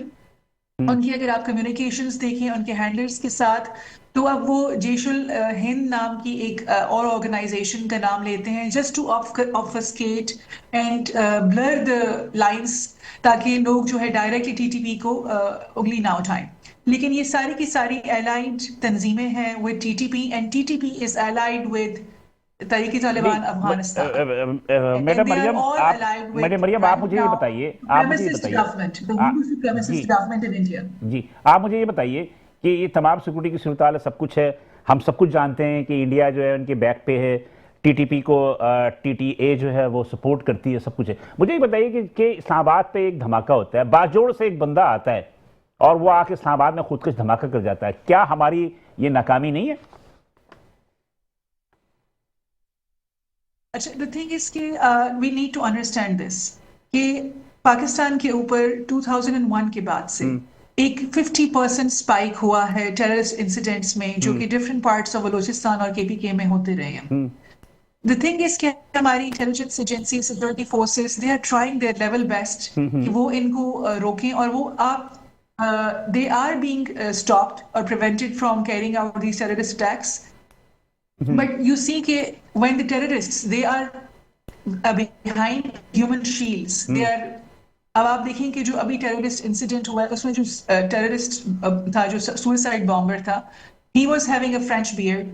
ان کی اگر آپ کمیونیکیشنز دیکھیں ان کے ہینڈلرز کے ساتھ تو اب وہ جیش الہند نام کی ایک اور آرگنائزیشن کا نام لیتے ہیں just to obfuscate and blur the lines تاکہ لوگ جو ہے ڈائریکٹلی ٹی ٹی پی کو انگلی نہ اٹھائیں لیکن یہ ساری کی ساری allied تنظیمیں ہیں with TTP and TTP is allied with تحریک طالبان افغانستان. میڈم مریم آپ مجھے یہ بتائیے جی آپ مجھے یہ بتائیے کہ یہ تمام سیکورٹی کی صورتحال سب کچھ ہے ہم سب کچھ جانتے ہیں کہ انڈیا جو ہے ان کے بیک پہ ہے ٹی ٹی پی کو ٹی ٹی اے جو ہے وہ سپورٹ کرتی ہے سب کچھ ہے مجھے یہ بتائیے کہ اسلام آباد پہ ایک دھماکہ ہوتا ہے باجوڑ سے ایک بندہ آتا ہے اور وہ آ کے اسلام آباد میں خودکش دھماکہ کر جاتا ہے کیا ہماری یہ ناکامی نہیں ہے؟ اچھا the thing is کہ we need to understand this کہ پاکستان کے اوپر 2001 کے بعد سے ایک 50% اسپائک ہوا ہے ٹیررسٹ انسیڈنٹس میں جو کہ ڈفرینٹ پارٹس آف بلوچستان اور کے پی کے میں ہوتے رہے ہیں. The thing is کہ ہماری intelligence agency security forces they are trying their level best کہ وہ ان کو روکیں اور وہ they are being stopped or prevented from carrying out these terrorist attacks. But you see کہ when the terrorists they are behind human shields they are اب آپ دیکھیں کہ جو ابھی ٹیررسٹ انسیڈنٹ ہوا ہے اس میں جو ٹیررسٹ تھا جو سوئسائڈ بامبر تھا he was having a French beard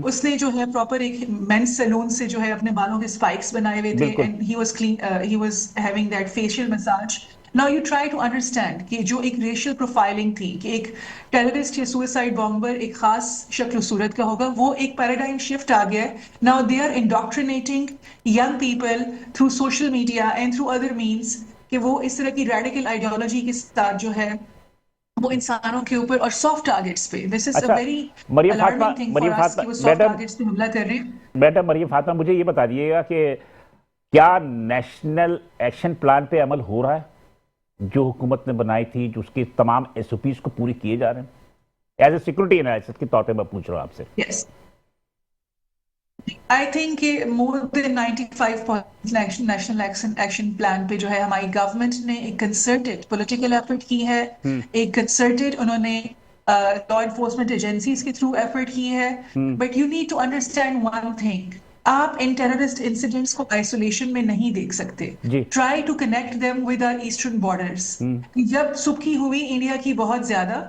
اس نے جو ہے پراپر ایک مینس سیلون سے جو ہے اپنے بالوں کے اسپائکس بنائے ہوئے تھے and he was having that facial massage. Now you try to understand کہ جو ایک ریشل پروفائلنگ تھی کہ ایک ٹیررسٹ یا سوئسائڈ بامبر ایک خاص شکل و صورت کا ہوگا وہ ایک پیراڈائم شفٹ آ گیا ہے. Now they are indoctrinating young people through social media and through other means کہ وہ اس طرح کی ریڈیکل آئیڈیالوجی کے ساتھ جو ہے وہ انسانوں کے اوپر اور سافٹ ٹارگٹس پہ this is a very alarming thing for us کہ وہ سافٹ ٹارگٹس پہ حملہ کر رہے ہیں. میڈم مریم فاطمہ مجھے یہ بتا دیجیے گا کہ کیا نیشنل ایکشن پلان پہ عمل ہو رہا ہے جو حکومت نے بنائی تھی جو اس کے تمام ایس او پیز کو پورے کیے جا رہے ہیں ایز اے سیکورٹی انالائسس کے طور پہ میں پوچھ رہا ہوں آپ سے. Yes. I think more than 95% national action plan پہ جو ہے ہماری گورنمنٹ نے ایک concerted political effort کی ہے ایک concerted انہوں نے law enforcement agencies کے through effort کی ہے but you need to understand one thing آپ ان ٹیررسٹ انسیڈنٹس کو آئسولیشن میں نہیں دیکھ سکتے. Try to connect them with our eastern borders. جب سبکی ہوئی انڈیا کی بہت زیادہ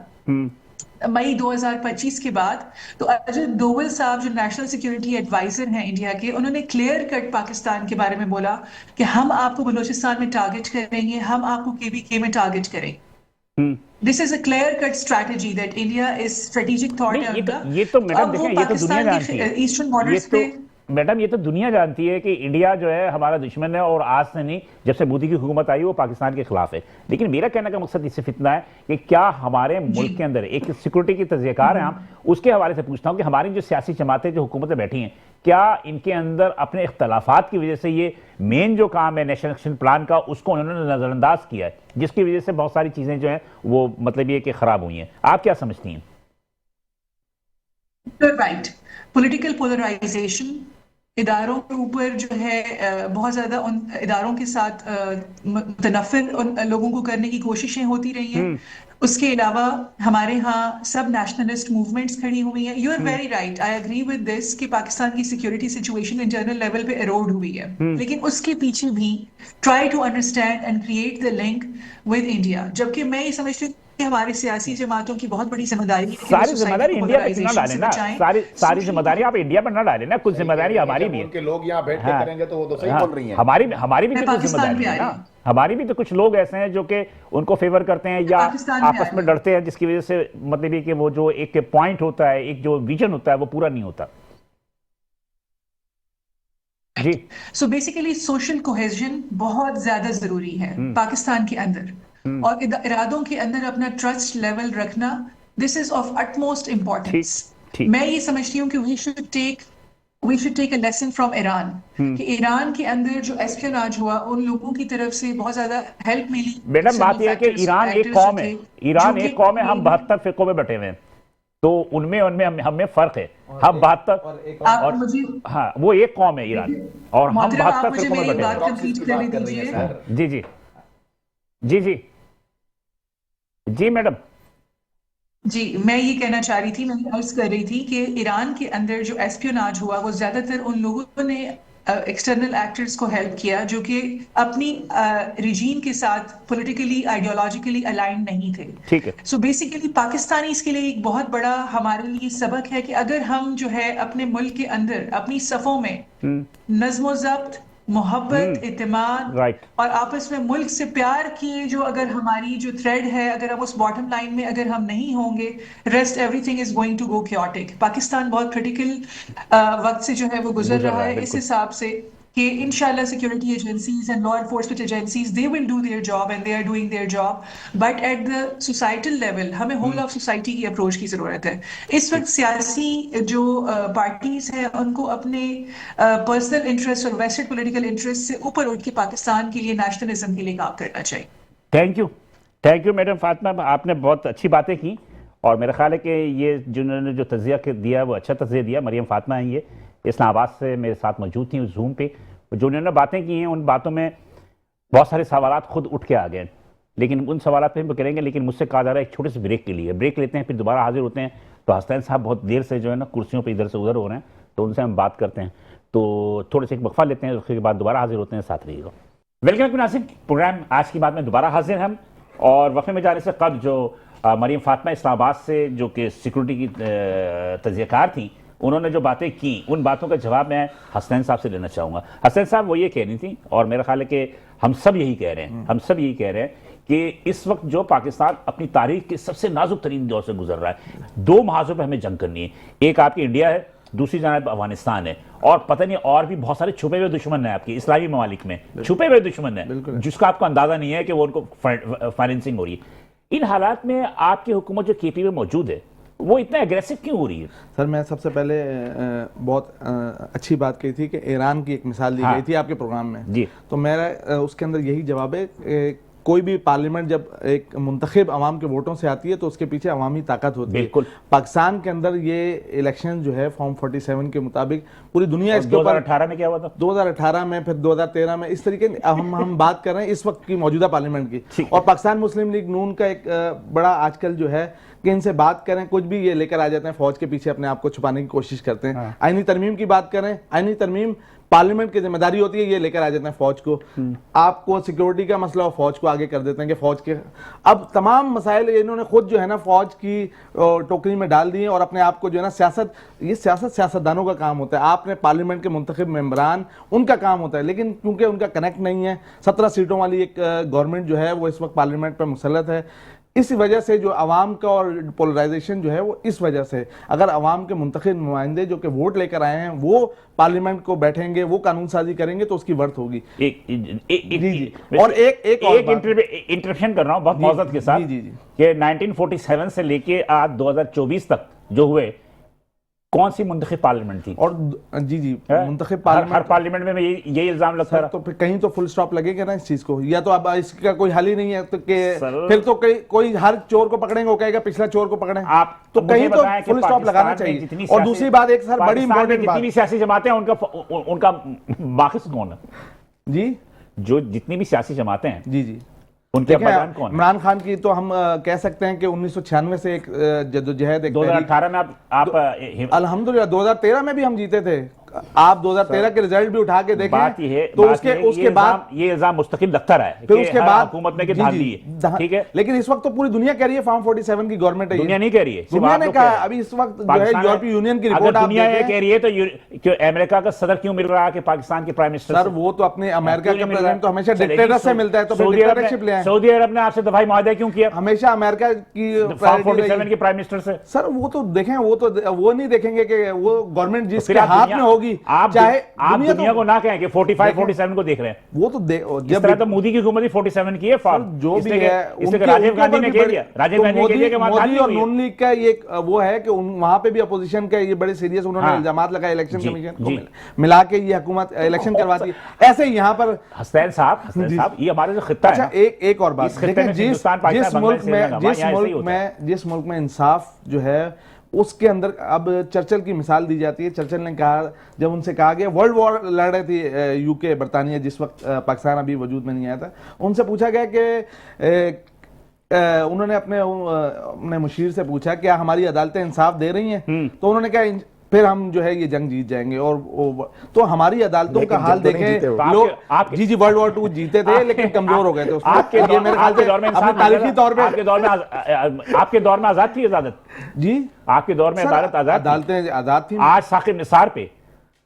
مئی 2025 کے بعد تو اجت دوول صاحب جو نیشنل سیکورٹی ایڈوائزر ہیں انڈیا کے انہوں نے کلیئر کٹ پاکستان کے بارے میں بولا کہ ہم آپ کو بلوچستان میں ٹارگٹ کریں گے ہم آپ کو کے بی کے میں ٹارگٹ کریں. This is a clear cut strategy that India is strategic thought ہے ان کا. یہ تو میڈم دیکھیں یہ تو دنیا جانتی ہے ایسٹرن بارڈرز پہ میڈم یہ تو دنیا جانتی ہے کہ انڈیا جو ہے ہمارا دشمن ہے اور آج سے نہیں جب سے مودی کی حکومت آئی وہ پاکستان کے خلاف ہے. لیکن میرا کہنے کا مقصد اس سے اتنا ہے کہ کیا ہمارے ملک کے اندر ایک سیکورٹی کی تجزیہ کار ہیں ہم اس کے حوالے سے پوچھتا ہوں کہ ہماری جو سیاسی جماعتیں جو حکومتیں بیٹھی ہیں کیا ان کے اندر اپنے اختلافات کی وجہ سے یہ مین جو کام ہے نیشنل ایکشن پلان کا اس کو انہوں نے نظر انداز کیا ہے جس کی وجہ سے بہت ساری چیزیں جو ہیں وہ مطلب یہ کہ خراب ہوئی ہیں. آپ کیا سمجھتی ہیں؟ رائٹ پولیٹیکل پولرائزیشن اداروں کے اوپر جو ہے بہت زیادہ ان اداروں کے ساتھ متنفر ان لوگوں کو کرنے کی کوششیں ہوتی رہی ہیں اس کے علاوہ ہمارے ہاں سب نیشنلسٹ موومنٹس کھڑی ہوئی ہیں. You are very right, I agree with this کہ پاکستان کی سیکورٹی سچویشن انٹرنل لیول پہ ایروڈ ہوئی ہے, لیکن اس کے پیچھے بھی try to understand and create the link with India. جبکہ میں یہ سمجھتی ہوں کہ ہماری سیاسی جماعتوں کی بہت بڑی ذمہ داری ہے. ساری ذمہ داری انڈیا پہ نہ ڈالیں نا, ساری ذمہ داری آپ انڈیا پر نہ ڈالیں نا, کچھ ذمہ داری ہماری بھی ہے. کہ لوگ یہاں بیٹھ کے کریں گے تو وہ تو صحیح بول رہی ہیں. ہماری بھی تو کچھ ذمہ داری ہے نا. ہماری بھی تو کچھ لوگ ایسے ہیں جو کہ ان کو فیور کرتے ہیں یا آپس میں ڈرتے ہیں, جس کی وجہ سے مطلب یہ کہ وہ جو ایک پوائنٹ ہوتا ہے, ایک جو ویژن ہوتا ہے وہ پورا نہیں ہوتا. جی سو بیسیکلی سوشل کوہیژن بہت زیادہ ضروری ہے پاکستان کے اندر, اور ارادوں کے اندر اپنا ٹرسٹ لیول رکھنا, this is of utmost importance. میں یہ سمجھتی ہوں کہ we should take a lesson from Iran, کہ ایران کے اندر جو ایسپیوناج ہوا ان لوگوں کی طرف سے بہت زیادہ ہیلپ ملی. میڈم بات یہ ہے کہ ایران ایک قوم ہے, ایران ایک قوم ہے, ہم 72 فرقوں میں بٹے ہوئے ہیں, تو ان میں ہم میں فرق ہے. ہم 72 ہاں وہ ایک قوم ہے ایران, اور ہم 72 فرقوں میں بٹے ہیں. جی جی جی جی جی میڈم جی, میں یہ کہنا چاہ رہی تھی, میں عرض کر رہی تھی کہ ایران کے اندر جو ایسپیوناج ہوا وہ زیادہ تر ان لوگوں نے ایکسٹرنل ایکٹرز کو ہیلپ کیا جو کہ اپنی ریجیم کے ساتھ پولیٹیکلی آئیڈیولوجیکلی الائن نہیں تھے. ٹھیک ہے. سو بیسیکلی پاکستانی اس کے لیے ایک بہت بڑا ہمارے لیے سبق ہے کہ اگر ہم جو ہے اپنے ملک کے اندر اپنی صفوں میں نظم و ضبط, محبت, اعتماد اور آپس میں ملک سے پیار کی جو اگر ہماری جو تھریڈ ہے, اگر ہم اس باٹم لائن میں اگر ہم نہیں ہوں گے, rest everything is going to go chaotic. Pakistan بہت کریٹیکل وقت سے جو ہے وہ گزر رہا ہے, اس حساب سے کہ انشاءاللہ security agencies and law enforcement agencies they will do their job and they are doing their job, but at the societal level ہمیں ہول آف سوسائٹی کی اپروچ کی ضرورت ہے. اس وقت سیاسی جو پارٹیز ہیں ان کو اپنے پرسنل انٹرسٹ اور ویسٹڈ پولیٹیکل انٹرسٹ سے اوپر اٹھ کے پاکستان کے لیے, نیشنلزم کے لیے کام کرنا چاہیے. تھینک یو میڈم فاطمہ, آپ نے بہت اچھی باتیں کی, اور میرا خیال ہے کہ یہ جنہوں نے جو تجزیہ دیا وہ اچھا تجزیہ دیا. مریم فاطمہ ہیں, یہ اسلام آباد سے میرے ساتھ موجود تھیں زوم پہ. جو انہوں نے باتیں کی ہیں ان باتوں میں بہت سارے سوالات خود اٹھ کے آ گئے, لیکن ان سوالات پہ ہم کریں گے. لیکن مجھ سے کہا جا رہا ہے ایک چھوٹے سے بریک کے لیے, بریک لیتے ہیں پھر دوبارہ حاضر ہوتے ہیں. تو حسنین صاحب بہت دیر سے جو ہے نا کرسیوں پہ ادھر سے ادھر ہو رہے ہیں, تو ان سے ہم بات کرتے ہیں. تو تھوڑے سے ایک وقفہ لیتے ہیں, اس کے بعد دوبارہ حاضر ہوتے ہیں. ساتھ رہیے گا. ویلکم ناظرین, پروگرام آج کی بات میں دوبارہ حاضر ہیں ہم. اور وقفے میں جانے سے قبل جو مریم فاطمہ اسلام آباد سے جو کہ سیکورٹی کی تجزیہ کار تھیں, انہوں نے جو باتیں کی ان باتوں کا جواب میں حسنین صاحب سے لینا چاہوں گا. حسنین صاحب وہ یہ کہہ رہی تھیں, اور میرا خیال ہے کہ ہم سب یہی کہہ رہے ہیں, کہ اس وقت جو پاکستان اپنی تاریخ کے سب سے نازک ترین دور سے گزر رہا ہے, 2 محاذوں پہ ہمیں جنگ کرنی ہے. ایک آپ کی انڈیا ہے, دوسری جانب افغانستان ہے, اور پتہ نہیں اور بھی بہت سارے چھپے ہوئے دشمن ہیں آپ کے اسلامی ممالک میں, چھپے ہوئے دشمن ہیں جس کا آپ کو اندازہ نہیں ہے کہ وہ ان کو فائننسنگ ہو رہی ہے. ان حالات میں آپ کی حکومت جو کے پی میں موجود ہے وہ اتنا ایگریسو کیوں ہو رہی ہے؟ سر میں سب سے پہلے بہت اچھی بات کہی تھی کہ ایران کی ایک مثال دی گئی تھی آپ کے پروگرام میں, جی, تو میرا اس کے اندر یہی جواب ہے. کوئی بھی پارلیمنٹ جب ایک منتخب عوام کے ووٹوں سے آتی ہے تو اس کے پیچھے عوامی طاقت ہوتی ہے. پاکستان کے اندر یہ الیکشن جو ہے فارم 47 کے مطابق پوری دنیا اس کے اوپر 2018 میں کیا ہوا تھا, 2018 میں, پھر 2013 میں, اس طریقے ہم بات کر رہے ہیں اس وقت کی موجودہ پارلیمنٹ کی. اور پاکستان مسلم لیگ نون کا ایک بڑا آج کل جو ہے کہ ان سے بات کریں کچھ بھی یہ لے کر آ جاتے ہیں, فوج کے پیچھے اپنے آپ کو چھپانے کی کوشش کرتے ہیں. آئینی ترمیم کی بات کریں, آئینی ترمیم پارلیمنٹ کی ذمہ داری ہوتی ہے, یہ لے کر آ جاتے ہیں فوج کو. آپ کو سیکورٹی کا مسئلہ ہو فوج کو آگے کر دیتے ہیں کہ فوج کے اب تمام مسائل انہوں نے خود جو ہے نا فوج کی ٹوکری میں ڈال دیے, اور اپنے آپ کو جو ہے نا سیاستدانوں کا کام ہوتا ہے. آپ نے پارلیمنٹ کے منتخب ممبران ان کا کام ہوتا ہے, لیکن کیونکہ ان کا کنیکٹ نہیں ہے, 17 سیٹوں والی ایک گورنمنٹ جو ہے وہ اس وقت پارلیمنٹ پر مسلط ہے. اس وجہ سے جو عوام کا اور پولرائزیشن جو ہے وہ اس وجہ سے, اگر عوام کے منتخب نمائندے جو کہ ووٹ لے کر آئے ہیں وہ پارلیمنٹ کو بیٹھیں گے, وہ قانون سازی کریں گے تو اس کی ورت ہوگی. اور ایک انٹرپشن کر رہا ہوں بہت معذرت کے ساتھ, کہ 1947 سے لے کے آج 2024 تک جو ہوئے کون سی منتخب پارلیمنٹ تھی؟ اور منتخب پارلیمنٹ, ہر پارلیمنٹ میں یہی الزام لگتا ہے. تو پھر کہیں تو فل سٹاپ لگے گا نا اس چیز کو, یا تو اب اس کا کوئی حل ہی نہیں ہے تو کہ پھر تو کوئی ہر چور کو پکڑیں گے وہ کہے گا پچھلا چور کو پکڑیں. آپ تو کہیں تو فل سٹاپ لگانا چاہیے. اور دوسری بات ایک سر بڑی امپورٹنٹ بات, جتنی بھی سیاسی جماعتیں ہیں ان کا باعث کون ہے؟ جی, جو جتنی بھی سیاسی جماعتیں ہیں جی ان کے ابان کون ہیں؟ عمران خان کی تو ہم کہہ سکتے ہیں کہ 1996 سے ایک جدوجہد، ایک 2018 میں آپ الحمدللہ 2013 میں بھی ہم جیتے تھے. آپ 2013 کے رزلٹ بھی اٹھا کے دیکھیں بات یہ ہے، تو اس کے بعد یہ الزام مستقل لگتا رہا ہے پھر اس کے بعد حکومت میں کہ دھاندلی ہے، ٹھیک ہے، لیکن اس وقت تو پوری دنیا کہہ رہی ہے فارم 47 کی گورنمنٹ ہے. دنیا نہیں کہہ رہی ہے، دنیا نے کہا ابھی اس وقت جو ہے یورپی یونین کی رپورٹ آپ دنیا یہ دیکھیں. کہہ رہی ہے تو امریکہ کا صدر کیوں مل رہا ہے کہ پاکستان کے پرائم منسٹر سر وہ تو اپنے امریکہ کے پریزیڈنٹ تو ہمیشہ ڈکٹیٹر سے ملتا ہے، تو پھر ڈکٹیٹرشپ لے آئیں. سعودی عرب نے آپ سے دفاعی معاہدہ کیوں کیا ہمیشہ امریکہ کی فارم 47 کے پرائم منسٹر سے؟ سر وہ تو دیکھیں، وہ نہیں دیکھیں گے کہ وہ گورنمنٹ جس کے ہاتھ میں ہوگی، چاہے آپ دنیا کو نہ کہیں کہ 45 47 کو دیکھ رہے ہیں. وہ تو جس طرح تو مودی کی حکومت 47 کی ہے فارم، جو بھی ہے راجیو گاندھی نے کہہ دیا، راجیو گاندھی نے کہہ دیا کہ مودی اور نون لیگ کا یہ وہ ہے کہ وہاں پہ بھی اپوزیشن کا یہ بڑے سیریس انہوں نے الزامات لگائے الیکشن کمیشن کو ملا کے یہ حکومت الیکشن کرواتی ہے. ایسے یہاں پر حسین صاحب یہ ہمارا جو خطہ ہے. اچھا ایک اور بات دیکھیں، جس ملک میں انصاف جو ہے اس کے اندر اب چرچل کی مثال دی جاتی ہے. چرچل نے کہا، جب ان سے کہا گیا ورلڈ وار لڑ رہے تھی یو کے برطانیہ جس وقت پاکستان ابھی وجود میں نہیں آیا تھا، ان سے پوچھا گیا کہ انہوں نے اپنے مشیر سے پوچھا کیا ہماری عدالتیں انصاف دے رہی ہیں؟ تو انہوں نے کہا پھر ہم جو ہے یہ جنگ جیت جائیں گے. اور تو ہماری عدالتوں کا حال دیکھیں، لوگ جی ورلڈ وار 2 جیتے تھے لیکن کمزور ہو گئے تھے. آپ کے دور میں تاریخی طور پہ آپ کے دور میں آزاد تھی عدالت؟ جی آپ کے دور میں عدالتیں آزاد تھیں. آج ثاقب نثار پہ،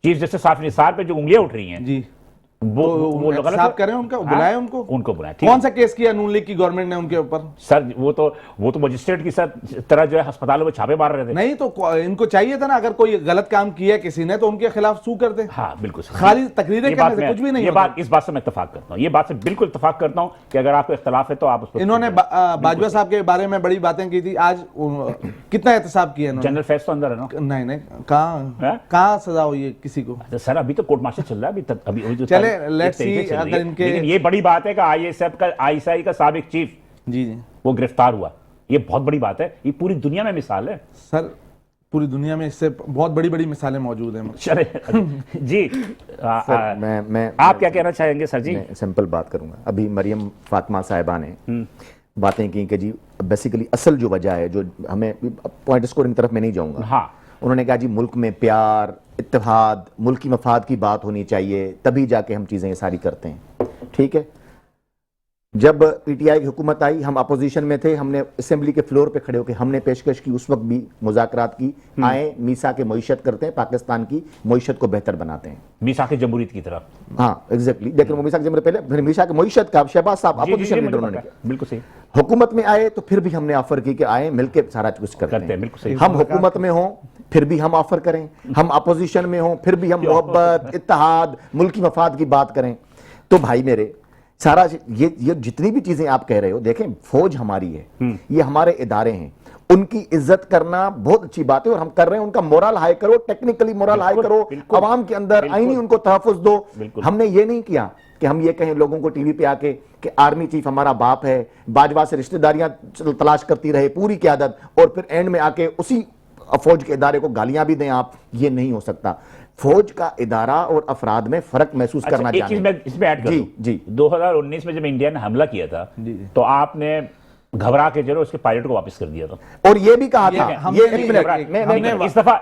چیف جسٹس ثاقب نثار پہ جو انگلیاں اٹھ رہی ہیں، جی وہ احتساب کریں، ان کا بلائیں، ان کو بلائیں. کون سا کیس کیا نون لیگ کی گورنمنٹ نے ان کے اوپر؟ سر وہ تو مجسٹریٹ کی طرح جو ہے ہسپتالوں میں چھاپے مار رہے تھے. نہیں تو ان کو چاہیے تھا نا، اگر کوئی غلط کام کیا کسی نے تو ان کے خلاف سو کر دیں. ہاں بالکل، خالی تقریریں کرنے سے کچھ بھی نہیں ہوتا. اس بات سے میں اتفاق کرتا ہوں، یہ بات سے بالکل اتفاق کرتا ہوں کہ اگر آپ کو اختلاف ہے تو آپ اس پر. انہوں نے باجوہ صاحب کے بارے میں بڑی باتیں کی تھی، آج کتنا احتساب کیا انہوں نے؟ جنرل فیس تو اندر ہے نا؟ نہیں کہاں سزا ہوئی ہے کسی کو؟ سر ابھی تو کورٹ مارشل چل رہا ہے ابھی. چلے لیٹس سی. لیکن یہ بڑی بات ہے کہ آئی ایس آئی کا سابق چیف جی وہ گرفتار ہوا، یہ بہت بڑی بات ہے، یہ پوری دنیا میں مثال ہے. سر پوری دنیا میں اس سے بہت بڑی بڑی مثالیں موجود ہیں. جی آپ کیا کہنا چاہیں گے سر؟ جی میں سمپل بات کروں گا. ابھی مریم فاطمہ صاحبہ نے باتیں کی کہ جی بیسیکلی اصل جو وجہ ہے، جو ہمیں پوائنٹ اسکورنگ طرف میں نہیں جاؤں گا. ہاں انہوں نے کہا جی ملک میں پیار، اتحاد، ملکی مفاد کی بات ہونی چاہیے، تبھی جا کے ہم چیزیں یہ ساری کرتے ہیں. ٹھیک ہے، جب پی ٹی آئی کی حکومت آئی، ہم اپوزیشن میں تھے، ہم نے اسمبلی کے فلور پہ کھڑے ہو کے ہم نے پیشکش کی، اس وقت بھی مذاکرات کی، آئیں میسا کے معیشت کرتے ہیں، پاکستان کی معیشت کو بہتر بناتے ہیں، میسا کے جمہوریت کی طرف. ہاں ایگزیکٹلی. لیکن وہ میسا کے جمہوریت پہلے، پھر میسا کے معیشت کا شہباز صاحب اپوزیشن لیڈر انہوں نے کیا. بالکل صحیح. حکومت میں آئے تو پھر بھی ہم نے آفر کی کہ آئیں مل کے سارا کچھ کرتے ہیں. ہم حکومت میں ہوں پھر بھی ہم آفر کریں، ہم اپوزیشن میں ہوں پھر بھی ہم محبت، اتحاد، ملکی مفاد کی بات کریں. تو بھائی میرے سارا یہ جتنی بھی چیزیں آپ کہہ رہے ہو، دیکھیں فوج ہماری ہے، یہ ہمارے ادارے ہیں، ان کی عزت کرنا بہت اچھی بات ہے اور ہم کر رہے ہیں. ان کا مورال ہائی کرو، ٹیکنیکلی مورال ہائی کرو، عوام کے اندر آئینی ان کو تحفظ دو. ہم نے یہ نہیں کیا کہ ہم یہ کہیں لوگوں کو ٹی وی پہ آ کے کہ آرمی چیف ہمارا باپ ہے، باجوہ سے رشتہ داریاں تلاش کرتی رہے پوری قیادت، اور پھر اینڈ میں آ کے اسی فوج کے ادارے کو گالیاں بھی دیں آپ. یہ نہیں ہو سکتا. فوج کا ادارہ اور افراد میں فرق محسوس کرنا چاہیے. ایک چیز میں اس میں ایڈ کروں. جی 2019 میں جب انڈیا نے حملہ کیا تھا تو آپ نے گھبرا کے جو اس کے پائلٹ کو واپس کر دیا تھا، اور یہ بھی کہا تھا اس دفعہ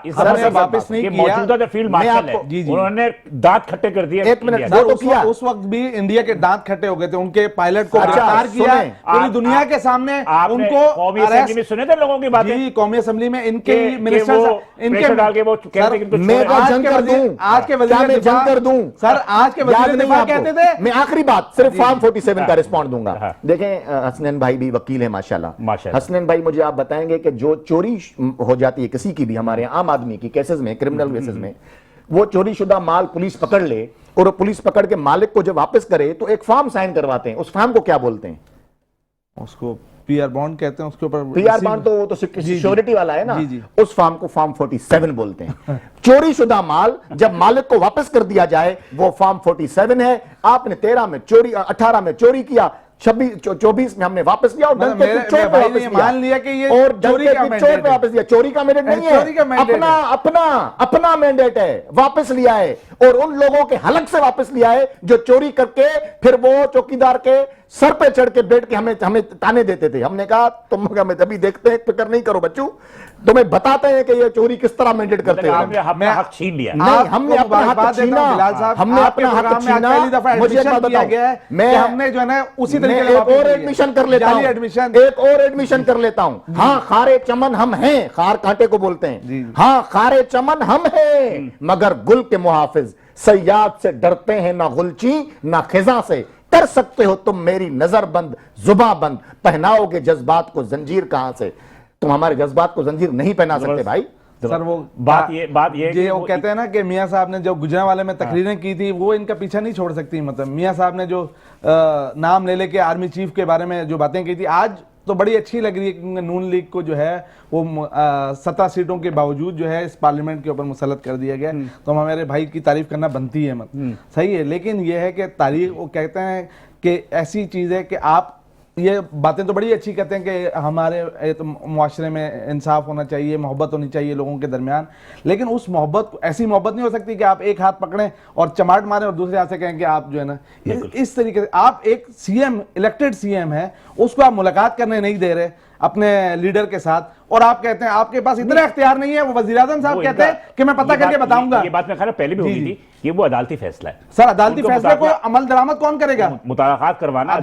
واپس نہیں کیا. موجودہ جو فیلڈ مارشل ہے انہوں نے دانت کھٹے کر دیے. ایک منٹ، وہ تو کیا اس وقت بھی انڈیا کے دانت کھٹے ہو گئے تھے، ان کے پائلٹ کو گرفتار کیا پوری دنیا کے سامنے. ان کو قومی اسمبلی میں سنے تھے لوگوں کی باتیں؟ جی قومی اسمبلی میں ان کے منسٹر ان کے ڈال کے وہ کہتے ہیں کہ میں جنگ کر دوں، آج کے وزیر جنگ کر دوں. سر آج کے وزیر دفاع کہتے تھے. میں آخری بات صرف فارم 47 کا رسپونڈ دوں گا. دیکھیں حسنین بھائی بھی وکیل ہیں ماشاءاللہ. حسنین بھائی مجھے آپ بتائیں گے کہ جو چوری ہو جاتی ہے کسی کی بھی، ہمارے عام آدمی کی کیسز میں، کرمنل کیسز میں، وہ چوری شدہ مال پولیس پکڑ لے اور وہ پولیس پکڑ کے مالک کو جب واپس کرے تو ایک فارم سائن کرواتے ہیں. اس فارم کو کیا بولتے ہیں؟ اس کو پی آر بانڈ کہتے ہیں. اس کے اوپر پی آر بانڈ تو وہ تو سیکیورٹی والا ہے نا. اس فارم کو فارم 47 بولتے ہیں. چوری شدہ مال جب مالک کو واپس کر دیا جائے وہ فارم 47 ہے. آپ نے 13 میں چوری، 18 میں چوری کیا، 24 میں ہم نے واپس لیا اور ڈنکے کی چوٹ پہ واپس مان لیا کہ یہ اور ڈنکے کی چوٹ پہ واپس لیا. چوری کا مینڈیٹ نہیں ہے، اپنا مینڈیٹ ہے، واپس لیا ہے. اور ان لوگوں کے حلق سے واپس لیا ہے جو چوری کر کے پھر وہ چوکیدار کے سر پہ چڑھ کے بیٹھ کے ہمیں تانے دیتے تھے. ہم نے کہا تم ہمیں ابھی دیکھتے ہیں, فکر نہیں کرو بچوں, تمہیں بتاتے ہیں کہ یہ چوری کس طرح مینڈیٹ کرتے آپ نے ہیں. اپنا حق چھین لیا. نہیں, ہم نے اپنا حق چھینا, ہم نے اپنا حق چھینا. مجھے ایک بات بتاؤ, میں ہم نے جو ہے نا اسی طریقے ایک اور ایڈمیشن کر لیتا ہوں, ایک اور ایڈمیشن کر لیتا ہوں. ہاں خار چمن ہم ہیں, خار کانٹے کو بولتے ہیں, ہاں خار چمن ہم ہیں, مگر گل کے محافظ صیاد سے ڈرتے ہیں, نہ غلچی نہ خزاں سے. کر سکتے ہو تم میری نظر بند زباں بند, پہناؤ گے جذبات کو زنجیر کہاں سے. تم ہمارے جذبات کو زنجیر نہیں پہنا سکتے بھائی. سر وہ بات یہ وہ کہتے ہیں نا کہ میاں صاحب نے جو گجرانوالے میں تقریریں کی تھی وہ ان کا پیچھا نہیں چھوڑ سکتی. مطلب میاں صاحب نے جو نام لے کے آرمی چیف کے بارے میں جو باتیں کی تھی, آج تو بڑی اچھی لگ رہی ہے کہ نون لیگ کو جو ہے وہ 17 سیٹوں کے باوجود جو ہے اس پارلیمنٹ کے اوپر مسلط کر دیا گیا. تو ہمارے بھائی کی تعریف کرنا بنتی ہے, صحیح ہے. لیکن یہ ہے کہ تاریخ وہ کہتے ہیں کہ ایسی چیز ہے کہ آپ یہ باتیں تو بڑی اچھی کہتے ہیں کہ ہمارے معاشرے میں انصاف ہونا چاہیے, محبت ہونی چاہیے لوگوں کے درمیان, لیکن اس محبت ایسی محبت نہیں ہو سکتی کہ آپ ایک ہاتھ پکڑیں اور چماٹ ماریں اور دوسرے ہاتھ سے کہیں کہ آپ جو ہے نا اس طریقے سے. آپ ایک C M, elected C M ہے, اس کو آپ ملاقات کرنے نہیں دے رہے اپنے لیڈر کے ساتھ, اور آپ کہتے ہیں آپ کے پاس اتنا اختیار نہیں ہے. وہ وزیر اعظم صاحب کہتے ہیں کہ میں پتہ کر کے بتاؤں گا. یہ بات میں خیال پہلے بھی ہوئی تھی, یہ وہ عدالتی فیصلہ ہے سر. عدالتی فیصلے کو عمل درآمد کون کرے گا؟ مطالعات کروانا.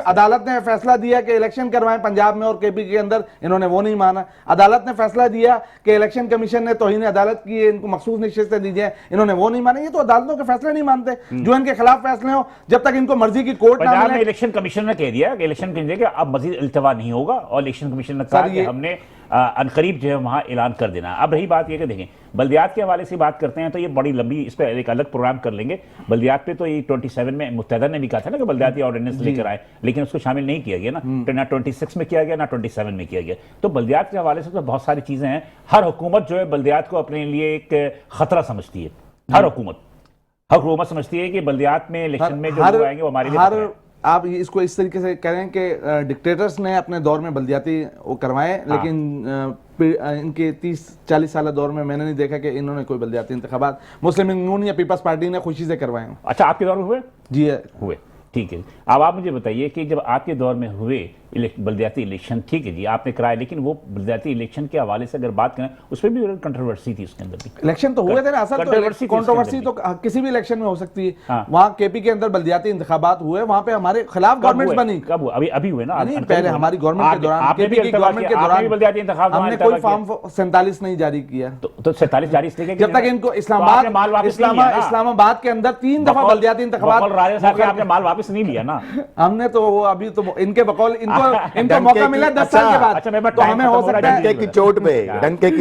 عدالت نے فیصلہ دیا کہ الیکشن کروائیں پنجاب میں اور کے پی کے اندر, انہوں نے وہ نہیں مانا. عدالت نے فیصلہ دیا کہ الیکشن کمیشن نے توہین عدالت کی, ان کو مخصوص نشستیں دیجیے, انہوں نے وہ نہیں مانا. یہ تو عدالتوں کے فیصلے نہیں مانتے, جو ان کے خلاف فیصلے ہوں جب تک ان کو مرضی کی کورٹ نہ پنجاب ملے. میں الیکشن کمیشن نے کہہ دیا کہ الیکشن کمیشن کہ اب مزید التوا نہیں ہوگا, اور الیکشن کمیشن نے کہا کہ ہم نے عنقریب جو ہے وہاں اعلان کر دینا. اب رہی بات یہ کہ دیکھیں بلدیات کے حوالے سے بات کرتے ہیں تو یہ بڑی لمبی, اس پہ ایک الگ پروگرام کر لیں گے. بلدیات پہ تو یہ 27 میں متحدہ نے بھی کہا تھا نا کہ بلدیاتی آرڈیننس لے کر آئے, لیکن اس کو شامل نہیں کیا گیا نا, نہ 26 میں کیا گیا نہ 27 میں کیا گیا. تو بلدیات کے حوالے سے تو بہت ساری چیزیں ہیں. ہر حکومت جو ہے بلدیات کو اپنے لیے ایک خطرہ سمجھتی ہے. ہر حکومت سمجھتی ہے کہ بلدیات میں الیکشن میں جو آئیں گے وہ ہمارے لیے. آپ اس کو اس طریقے سے کہہ رہے ہیں کہ ڈکٹیٹرز نے اپنے دور میں بلدیاتی وہ کروائے, لیکن ان کے 30-40 سالہ دور میں نے نہیں دیکھا کہ انہوں نے کوئی بلدیاتی انتخابات مسلم نون یا پیپلز پارٹی نے خوشی سے کروائے ہوں. اچھا, آپ کے دور میں ہوئے؟ جی ہوئے, ٹھیک ہے. اب آپ مجھے بتائیے کہ جب آپ کے دور میں ہوئے بلدیاتی الیکشن, ٹھیک ہے جی آپ نے کرائے, لیکن وہ بلدیاتی الیکشن کے حوالے سے اگر بات کریں اس پہ بھی کنٹروورسی تھی. اس کے اندر بھی الیکشن تو ہوئے تھے نا, اصل تو کنٹروورسی تو کسی بھی الیکشن میں ہو سکتی ہے. وہاں کے پی کے اندر بلدیاتی انتخابات ہوئے, وہاں پہ ہمارے خلاف گورنمنٹ بنی. کب ہوئے؟ ابھی ہوئے نا. نہیں, پہلے ہماری گورنمنٹ کے دوران, کے پی کی گورنمنٹ کے دوران بلدیاتی انتخاب ہم نے کوئی فارم 47 نہیں جاری کیا. تو 47 جاری اس لیے جب تک ان کو اسلام آباد کے اندر 3 دفعہ بلدیاتی انتخابات, راجہ صاحب آپ نے مال واپس نہیں لیا نا. ہم نے تو وہ ابھی تو ان کے بقول ان کو موقع ملا 10 سال کے بعد, تو ہمیں ہو سکتا ہے ڈنکے کی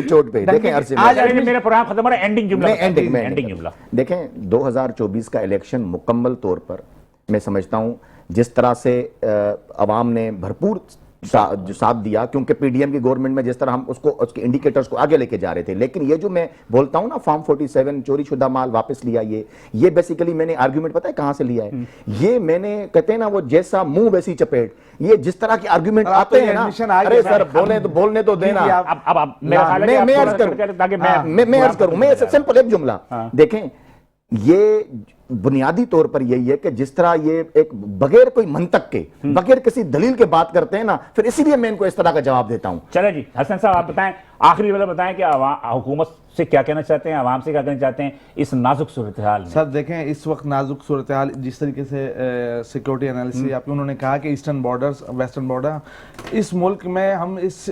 چوٹ پہ. دیکھیں آج میرا پروگرام ختم ہو رہا ہے, اینڈنگ جملہ. دیکھیں 2024 کا الیکشن مکمل طور پر میں سمجھتا ہوں جس طرح سے عوام نے بھرپور جو ساتھ دیا, کیونکہ پی ڈی ایم کی گورنمنٹ میں جس طرح ہم اس کے انڈیکیٹرز کو آگے لے کے جا رہے تھے. لیکن یہ جو میں بولتا ہوں نا فارم 47 چوری شدہ مال واپس لیا, یہ بیسیکلی میں نے آرگیومنٹ پتہ ہے کہاں سے لیا ہے. یہ میں نے کہتے ہیں نا وہ جیسا منہ ویسی چپیٹ, یہ جس طرح کی آرگیومنٹ آتے ہیں نا, ارے سر بولنے تو دینا. میں عرض کروں, میں سمپل ایک جملہ دیکھیں, یہ بنیادی طور پر یہی ہے کہ جس طرح یہ ایک بغیر کوئی منطق کے, بغیر کسی دلیل کے بات کرتے ہیں نا, پھر اسی لیے میں ان کو اس طرح کا جواب دیتا ہوں. چلے جی حسن صاحب آپ بتائیں, آخری والا بتائیں کہ حکومت سے کیا کہنا چاہتے ہیں, عوام سے کیا کہنا چاہتے ہیں اس نازک صورتحال میں. سر دیکھیں اس وقت نازک صورتحال جس طریقے سے سیکورٹی انالیسس آپ انہوں نے کہا کہ ایسٹرن بارڈرز ویسٹرن بارڈر, اس ملک میں ہم اس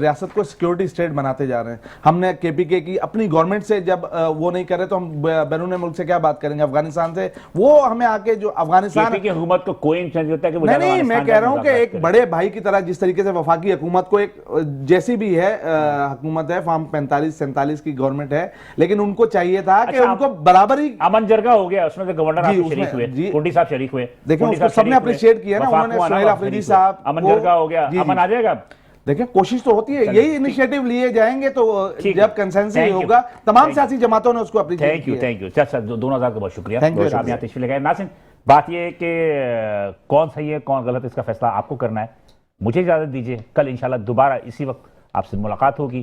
ریاست کو سیکورٹی اسٹیٹ بناتے جا رہے ہیں. ہم نے کے پی کے کی اپنی گورنمنٹ سے جب وہ نہیں کر رہے تو ہم بیرون ملک سے کیا بات کریں گے, افغانستان سے. وہ ہمیں آ کے جو افغانستان کی حکومت کو کوئی انٹرسٹ ہوتا ہے کہ نہیں, میں کہہ رہا ہوں کہ ایک بڑے بھائی کی طرح جس طریقے سے وفاقی حکومت کو ایک جیسی بھی ہے حکومت ہے, فارم 45-47 کی گورنمنٹ ہے, لیکن ان کو چاہیے تھا کہ ان کو برابری. امن جرگہ ہو گیا, اس میں سے گورنر آپ شریک ہوئے, کنڈی صاحب شریک ہوئے, دیکھیں اس کو سب نے اپریشیٹ کیا نا, انہوں نے سہیل آفریدی صاحب, امن جرگہ ہو گیا, امن آ جائے گا. دیکھیں کوشش تو ہوتی ہے, یہی انیشیٹو لیے جائیں گے تو جب کنسنسس ہوگا, تمام سیاسی جماعتوں نے اس کو اپریشیٹ کیا. تھینک یو سر, دونوں ہزار کا بہت شکریہ آپ یہاں تشریف لے گئے. ناظرین بات یہ ہے کہ کون صحیح ہے کون غلط, اس کا فیصلہ آپ کو کرنا ہے. مجھے اجازت دیجیے, کل انشاءاللہ دوبارہ اسی وقت آپ سے ملاقات ہوگی.